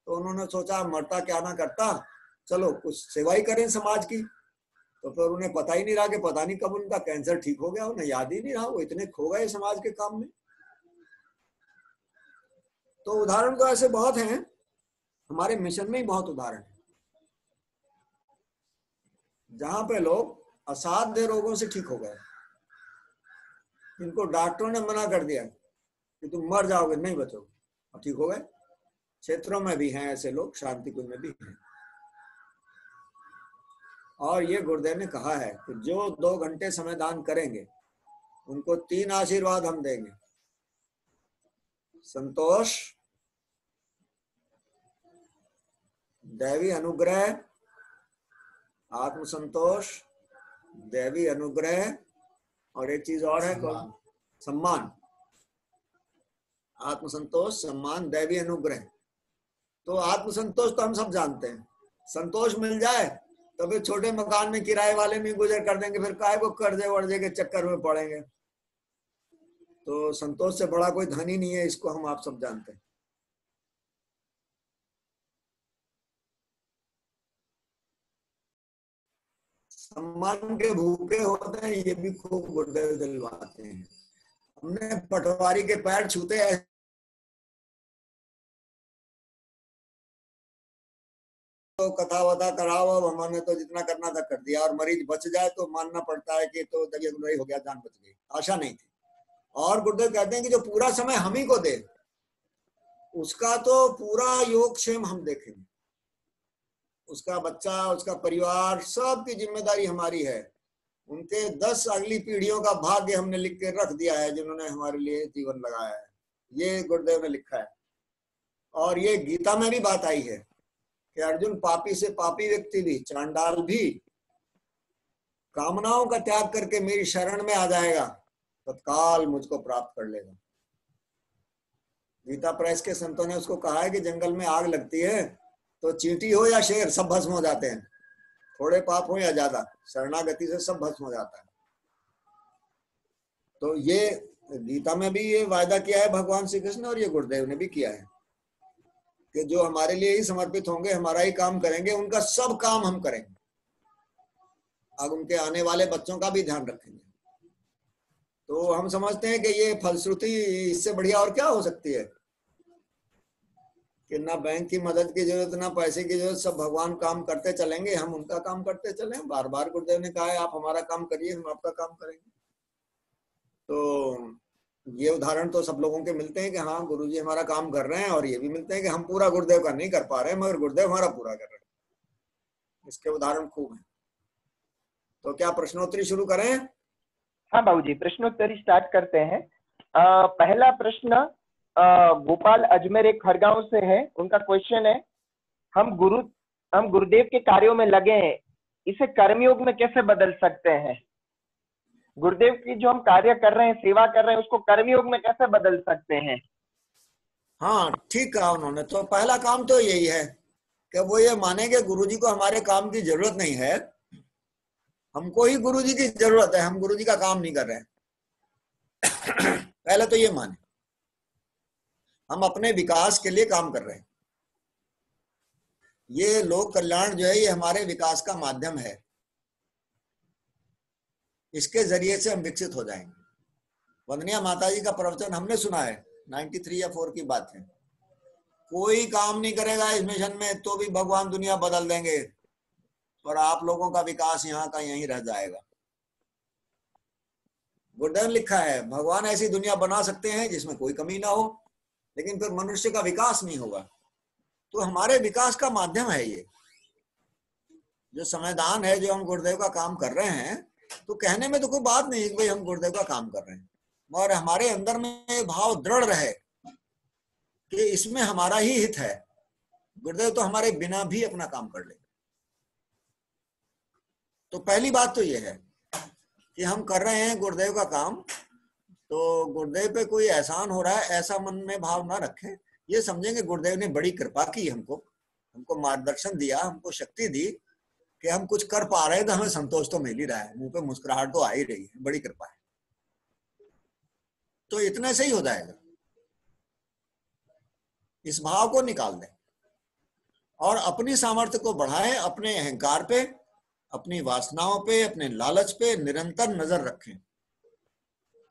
तो उन्होंने सोचा मरता क्या ना करता, चलो कुछ सेवा ही करें समाज की। तो फिर उन्हें पता ही नहीं रहा कि पता नहीं कब उनका कैंसर ठीक हो गया, उन्हें याद ही नहीं रहा, वो इतने खो गए समाज के काम में। तो उदाहरण तो ऐसे बहुत हैं, हमारे मिशन में ही बहुत उदाहरण है जहां पे लोग असाध्य रोगों से ठीक हो गए, इनको डॉक्टरों ने मना कर दिया कि तुम मर जाओगे, नहीं बचोगे, और ठीक हो गए। क्षेत्रों में भी हैं ऐसे लोग, शांतिकुंज में भी हैं। और ये गुरुदेव ने कहा है कि जो 2 घंटे समय दान करेंगे उनको 3 आशीर्वाद हम देंगे: संतोष, दैवी अनुग्रह, आत्मसंतोष, दैवी अनुग्रह, और एक चीज और है, सम्मान। आत्मसंतोष, सम्मान, दैवी अनुग्रह। तो आत्मसंतोष तो हम सब जानते हैं, संतोष मिल जाए तो फिर छोटे मकान में किराए वाले में गुजर कर देंगे, फिर काहे को कर्जे वर्जे के चक्कर में पड़ेंगे। तो संतोष से बड़ा कोई धन ही नहीं है, इसको हम आप सब जानते हैं। सम्मान के भूखे होते हैं, ये भी खूब गुरुदेव दिलवाते हैं। हमने पटवारी के पैर छूते हैं, तो कथा वथा कराओ, अब हमने तो जितना करना था कर दिया, और मरीज बच जाए तो मानना पड़ता है कि तो तबीयत बुरी हो गया, जान बच गई, आशा नहीं थी। और गुरुदेव कहते हैं कि जो पूरा समय हम ही को दे, उसका तो पूरा योगक्षेम हम देखेंगे, उसका बच्चा, उसका परिवार, सबकी जिम्मेदारी हमारी है। उनके 10 अगली पीढ़ियों का भाग्य हमने लिख के रख दिया है, जिन्होंने हमारे लिए जीवन लगाया है, ये गुरुदेव ने लिखा है। और ये गीता में भी बात आई है कि अर्जुन, पापी से पापी व्यक्ति भी, चांडाल भी, कामनाओं का त्याग करके मेरी शरण में आ जाएगा, तत्काल मुझको प्राप्त कर लेगा। गीता प्रेस के संतों ने उसको कहा है कि जंगल में आग लगती है तो चींटी हो या शेर सब भस्म हो जाते हैं, थोड़े पाप हो या ज्यादा, शरणागति से सब भस्म हो जाता है। तो ये गीता में भी ये वायदा किया है भगवान श्री कृष्ण, और ये गुरुदेव ने भी किया है कि जो हमारे लिए ही समर्पित होंगे, हमारा ही काम करेंगे, उनका सब काम हम करेंगे। अब उनके आने वाले बच्चों का भी ध्यान रखेंगे। तो हम समझते हैं कि ये फलश्रुति इससे बढ़िया और क्या हो सकती है कि ना बैंक की मदद की जरूरत, ना पैसे की जरूरत, सब भगवान काम करते चलेंगे, हम उनका काम करते चले। बार बार गुरुदेव ने कहा है आप हमारा काम करिए, हम आपका काम करेंगे। तो ये उदाहरण तो सब लोगों के मिलते हैं कि हाँ गुरुजी हमारा काम कर रहे हैं, और ये भी मिलते हैं कि हम पूरा गुरुदेव का नहीं कर पा रहे हैं, मगर गुरुदेव हमारा पूरा कर रहे हैं। इसके उदाहरण खूब हैं। तो क्या प्रश्नोत्तरी शुरू करें? हाँ बाबूजी, प्रश्नोत्तरी स्टार्ट करते हैं। पहला प्रश्न गोपाल अजमेर एक खड़गांव से है। उनका क्वेश्चन है, हम गुरुदेव के कार्यों में लगे हैं, इसे कर्मयोग में कैसे बदल सकते हैं? गुरुदेव की जो हम कार्य कर रहे हैं, सेवा कर रहे हैं, उसको कर्मयोग में कैसे बदल सकते हैं? हाँ ठीक कहा उन्होंने। तो पहला काम तो यही है कि वो ये माने कि गुरुजी को हमारे काम की जरूरत नहीं है, हमको ही गुरुजी की जरूरत है, हम गुरुजी का काम नहीं कर रहे हैं। पहले तो ये माने हम अपने विकास के लिए काम कर रहे हैं। ये लोक कल्याण जो है ये हमारे विकास का माध्यम है, इसके जरिए से हम विकसित हो जाएंगे। वंदनिया माता जी का प्रवचन हमने सुना है, 93 या 4 की बात है। कोई काम नहीं करेगा इस मिशन में तो भी भगवान दुनिया बदल देंगे, और आप लोगों का विकास यहाँ का यहीं रह जाएगा। गुरुदेव ने लिखा है भगवान ऐसी दुनिया बना सकते हैं जिसमें कोई कमी ना हो, लेकिन फिर मनुष्य का विकास नहीं होगा। तो हमारे विकास का माध्यम है ये जो संविधान है, जो हम गुरुदेव का काम कर रहे हैं। तो कहने में तो कोई बात नहीं कि भाई हम गुरुदेव का काम कर रहे हैं, और हमारे अंदर में भाव दृढ़ रहे कि इसमें हमारा ही हित है। गुरुदेव तो हमारे बिना भी अपना काम कर लेंगे। तो पहली बात तो ये है कि हम कर रहे हैं गुरुदेव का काम, तो गुरुदेव पे कोई एहसान हो रहा है ऐसा मन में भाव ना रखें। ये समझेंगे गुरुदेव ने बड़ी कृपा की, हमको मार्गदर्शन दिया, हमको शक्ति दी कि हम कुछ कर पा रहे हैं, तो हमें संतोष तो मिल ही रहा है, मुंह पे मुस्कुराहट तो आ ही रही है, बड़ी कृपा है। तो इतने से ही हो जाएगा। इस भाव को निकाल दें और अपनी सामर्थ्य को बढ़ाएं, अपने अहंकार पे, अपनी वासनाओं पे, अपने लालच पे निरंतर नजर रखें,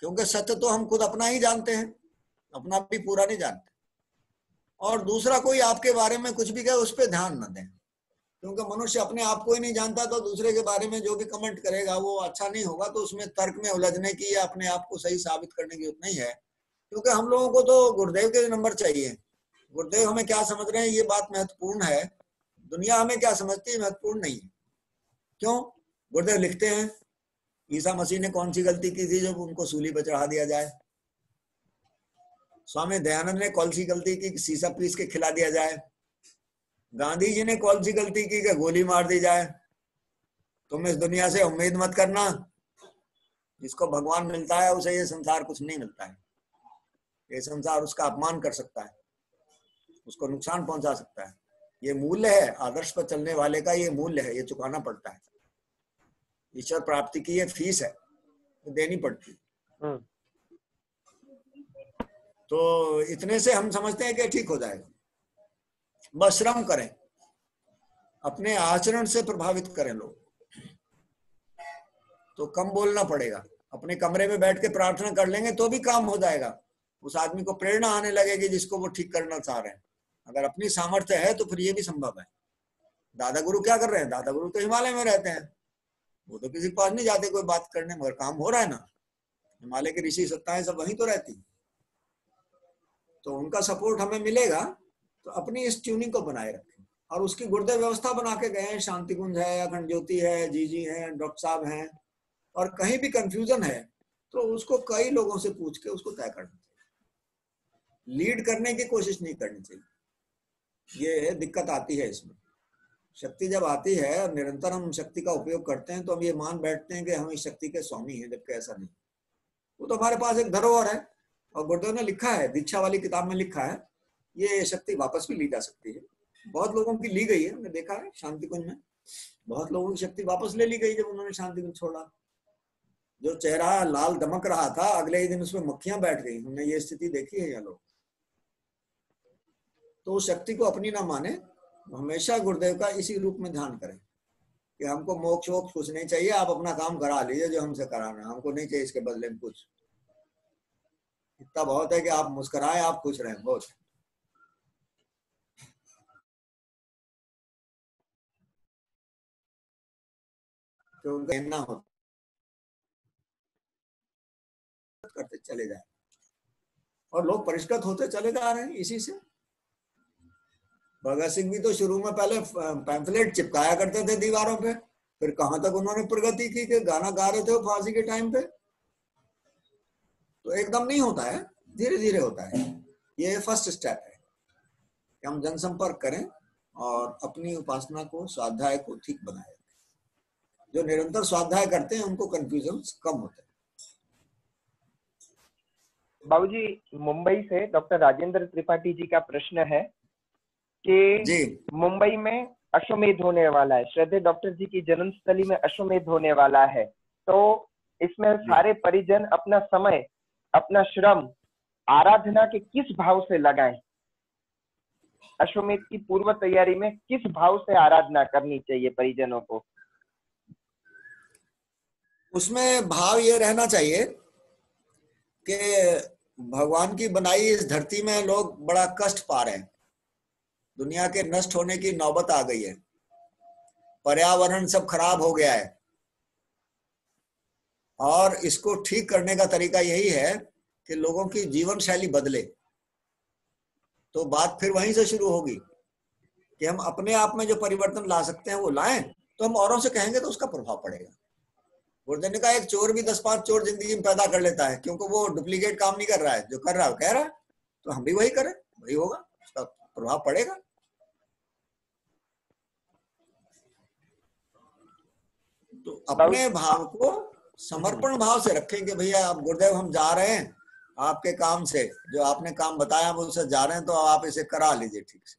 क्योंकि सत्य तो हम खुद अपना ही जानते हैं, अपना भी पूरा नहीं जानते। और दूसरा कोई आपके बारे में कुछ भी कहे उस पर ध्यान न दें, क्योंकि मनुष्य अपने आप को ही नहीं जानता, तो दूसरे के बारे में जो भी कमेंट करेगा वो अच्छा नहीं होगा। तो उसमें तर्क में उलझने की या अपने आप को सही साबित करने की जरूरत नहीं है, क्योंकि हम लोगों को तो गुरुदेव के नंबर चाहिए। गुरुदेव हमें क्या समझ रहे हैं ये बात महत्वपूर्ण है, दुनिया हमें क्या समझती है महत्वपूर्ण नहीं है। क्यों? गुरुदेव लिखते हैं ईसा मसीह ने कौन सी गलती की थी जब उनको सूली पर चढ़ा दिया जाए, स्वामी दयानंद ने कौन सी गलती की शीशा पीस के खिला दिया जाए, गांधी जी ने कौन सी गलती की कि गोली मार दी जाए। तुम इस दुनिया से उम्मीद मत करना, जिसको भगवान मिलता है उसे ये संसार कुछ नहीं मिलता है। ये संसार उसका अपमान कर सकता है, उसको नुकसान पहुंचा सकता है। ये मूल्य है, आदर्श पर चलने वाले का ये मूल्य है, ये चुकाना पड़ता है। ईश्वर प्राप्ति की ये फीस है, तो देनी पड़ती है। तो इतने से हम समझते हैं कि ठीक हो जाएगा। बस श्रम करें, अपने आचरण से प्रभावित करें लोग, तो कम बोलना पड़ेगा। अपने कमरे में बैठ के प्रार्थना कर लेंगे तो भी काम हो जाएगा। उस आदमी को प्रेरणा आने लगेगी जिसको वो ठीक करना चाह रहे हैं। अगर अपनी सामर्थ्य है तो फिर ये भी संभव है। दादा गुरु क्या कर रहे हैं? दादा गुरु तो हिमालय में रहते हैं, वो तो किसी के पास नहीं जाते कोई बात करने, मगर काम हो रहा है ना। हिमालय के ऋषि सत्ताएं सब वहीं तो रहती, तो उनका सपोर्ट हमें मिलेगा। तो अपनी इस ट्यूनिंग को बनाए रखें, और उसकी गुरुदेव व्यवस्था बना के गए हैं। शांति कुंज है, अखंड ज्योति है, जी है, डॉक्टर साहब हैं। और कहीं भी कंफ्यूजन है तो उसको कई लोगों से पूछ के उसको तय करना चाहिए। लीड करने की कोशिश नहीं करनी चाहिए, ये दिक्कत आती है इसमें। शक्ति जब आती है और निरंतर हम शक्ति का उपयोग करते हैं तो हम ये मान बैठते हैं कि हम इस शक्ति के स्वामी हैं, जबकि ऐसा नहीं। वो तो हमारे पास एक धरोहर है, और गुरुदेव ने लिखा है, दीक्षा वाली किताब में लिखा है, ये शक्ति वापस भी ली जा सकती है। बहुत लोगों की ली गई है, हमने देखा है शांति कुंज में बहुत लोगों की शक्ति वापस ले ली गई जब उन्होंने शांति कुंज छोड़ा। जो चेहरा लाल दमक रहा था, अगले ही दिन उसमें मक्खियां बैठ गई। हमने ये स्थिति देखी है यहाँ लोग। तो उस शक्ति को अपनी ना माने, हमेशा गुरुदेव का इसी रूप में ध्यान करें कि हमको मोक्ष वोक्ष कुछ नहीं चाहिए, आप अपना काम करा लीजिए जो हमसे कराना है, हमको नहीं चाहिए इसके बदले में कुछ। इतना बहुत है कि आप मुस्कुराएं, आप खुश रहें, बहुत। तो कहना होता करते चले जाए, और लोग परिष्कृत होते चले जा रहे हैं इसी से। भगत सिंह भी तो शुरू में पहले पैम्फलेट चिपकाया करते थे दीवारों पे, फिर कहां तक उन्होंने प्रगति की कि गाना गा रहे थे फांसी के टाइम पे। तो एकदम नहीं होता है, धीरे धीरे होता है। ये फर्स्ट स्टेप है कि हम जनसंपर्क करें और अपनी उपासना को, स्वाध्याय को ठीक बनाए। जो निरंतर स्वाध्याय करते हैं उनको कंफ्यूजन कम होते हैं। बाबूजी, मुंबई से डॉक्टर राजेंद्र त्रिपाठी जी का प्रश्न है कि मुंबई में अश्वमेध होने वाला है, श्रद्धेय डॉक्टर जी की जन्मस्थली में अश्वमेध होने वाला है, तो इसमें सारे परिजन अपना समय, अपना श्रम आराधना के किस भाव से लगाएं? अश्वमेध की पूर्व तैयारी में किस भाव से आराधना करनी चाहिए परिजनों को? उसमें भाव ये रहना चाहिए कि भगवान की बनाई इस धरती में लोग बड़ा कष्ट पा रहे हैं। दुनिया के नष्ट होने की नौबत आ गई है, पर्यावरण सब खराब हो गया है, और इसको ठीक करने का तरीका यही है कि लोगों की जीवन शैली बदले। तो बात फिर वहीं से शुरू होगी कि हम अपने आप में जो परिवर्तन ला सकते हैं वो लाएं, तो हम औरों से कहेंगे तो उसका प्रभाव पड़ेगा। गुरुदेव ने कहा एक चोर भी 10-5 चोर जिंदगी में पैदा कर लेता है, क्योंकि वो डुप्लीकेट काम नहीं कर रहा है, जो कर रहा है वो कह रहा है, तो हम भी वही करें, वही होगा, उसका प्रभाव पड़ेगा। तो अपने भाव को समर्पण भाव से रखें कि भैया अब गुरुदेव हम जा रहे हैं आपके काम से, जो आपने काम बताया हम उससे जा रहे हैं, तो आप इसे करा लीजिए ठीक से,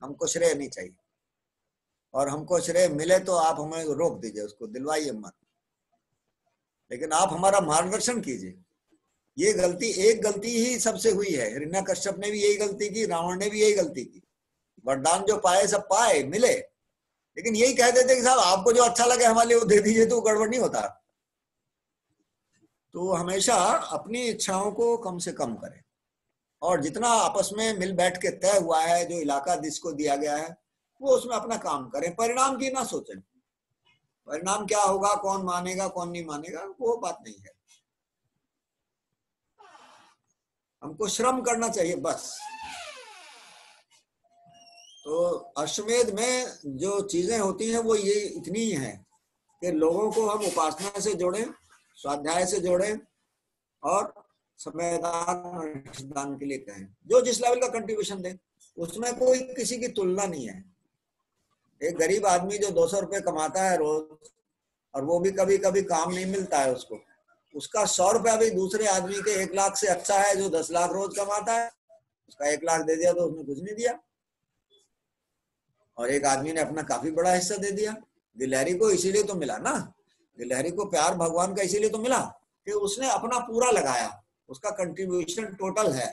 हमको श्रेय नहीं चाहिए, और हमको श्रेय मिले तो आप हमें रोक दीजिए, उसको दिलवाइए मत, लेकिन आप हमारा मार्गदर्शन कीजिए। ये गलती, एक गलती ही सबसे हुई है, हिरण्यकश्यप ने भी यही गलती की, रावण ने भी यही गलती की। वरदान जो पाए सब पाए, मिले, लेकिन यही कह देते कि साहब आपको जो अच्छा लगे हमारे लिए वो दे दीजिए, तो गड़बड़ नहीं होता। तो हमेशा अपनी इच्छाओं को कम से कम करें, और जितना आपस में मिल बैठ के तय हुआ है, जो इलाका जिसको दिया गया है, वो उसमें अपना काम करें, परिणाम की ना सोचें। परिणाम क्या होगा, कौन मानेगा कौन नहीं मानेगा, वो बात नहीं है। हमको श्रम करना चाहिए बस। तो अश्वमेध में जो चीजें होती हैं वो ये इतनी ही है कि लोगों को हम उपासना से जोड़ें, स्वाध्याय से जोड़ें, और समयदान के लिए कहें, जो जिस लेवल का कंट्रीब्यूशन दे, उसमें कोई किसी की तुलना नहीं है। एक गरीब आदमी जो 200 रुपये कमाता है रोज, और वो भी कभी कभी काम नहीं मिलता है उसको, उसका 100 रुपया भी दूसरे आदमी के 1 लाख से अच्छा है जो 10 लाख रोज कमाता है। उसका 1 लाख दे दिया तो उसने कुछ नहीं दिया, और एक आदमी ने अपना काफी बड़ा हिस्सा दे दिया। गिलहरी को इसीलिए तो मिला ना, गिलहरी को प्यार भगवान का इसीलिए तो मिला कि उसने अपना पूरा लगाया, उसका कंट्रीब्यूशन टोटल है।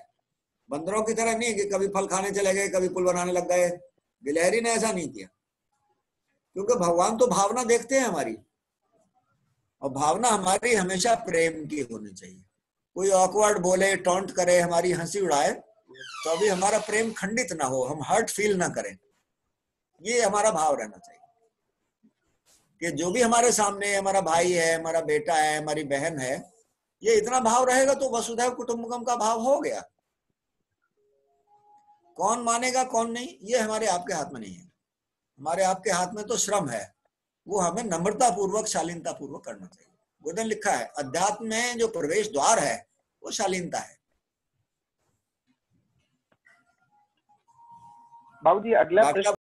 बंदरों की तरह नहीं कि कभी फल खाने चले गए, कभी पुल बनाने लग गए। गिलहरी ने ऐसा नहीं किया, क्योंकि भगवान तो भावना देखते हैं हमारी, और भावना हमारी हमेशा प्रेम की होनी चाहिए। कोई ऑकवर्ड बोले, टॉन्ट करे, हमारी हंसी उड़ाए, तो अभी हमारा प्रेम खंडित ना हो, हम हर्ट फील ना करें। ये हमारा भाव रहना चाहिए कि जो भी हमारे सामने, हमारा भाई है, हमारा बेटा है, हमारी बहन है, ये इतना भाव रहेगा तो वसुधैव कुटुंबकम का भाव हो गया। कौन मानेगा कौन नहीं, ये हमारे आपके हाथ में नहीं है। हमारे आपके हाथ में तो श्रम है, वो हमें नम्रता पूर्वक, शालीनता पूर्वक करना चाहिए। बुद्ध ने लिखा है अध्यात्म में जो प्रवेश द्वार है वो शालीनता है। बाबूजी अगला प्रश्न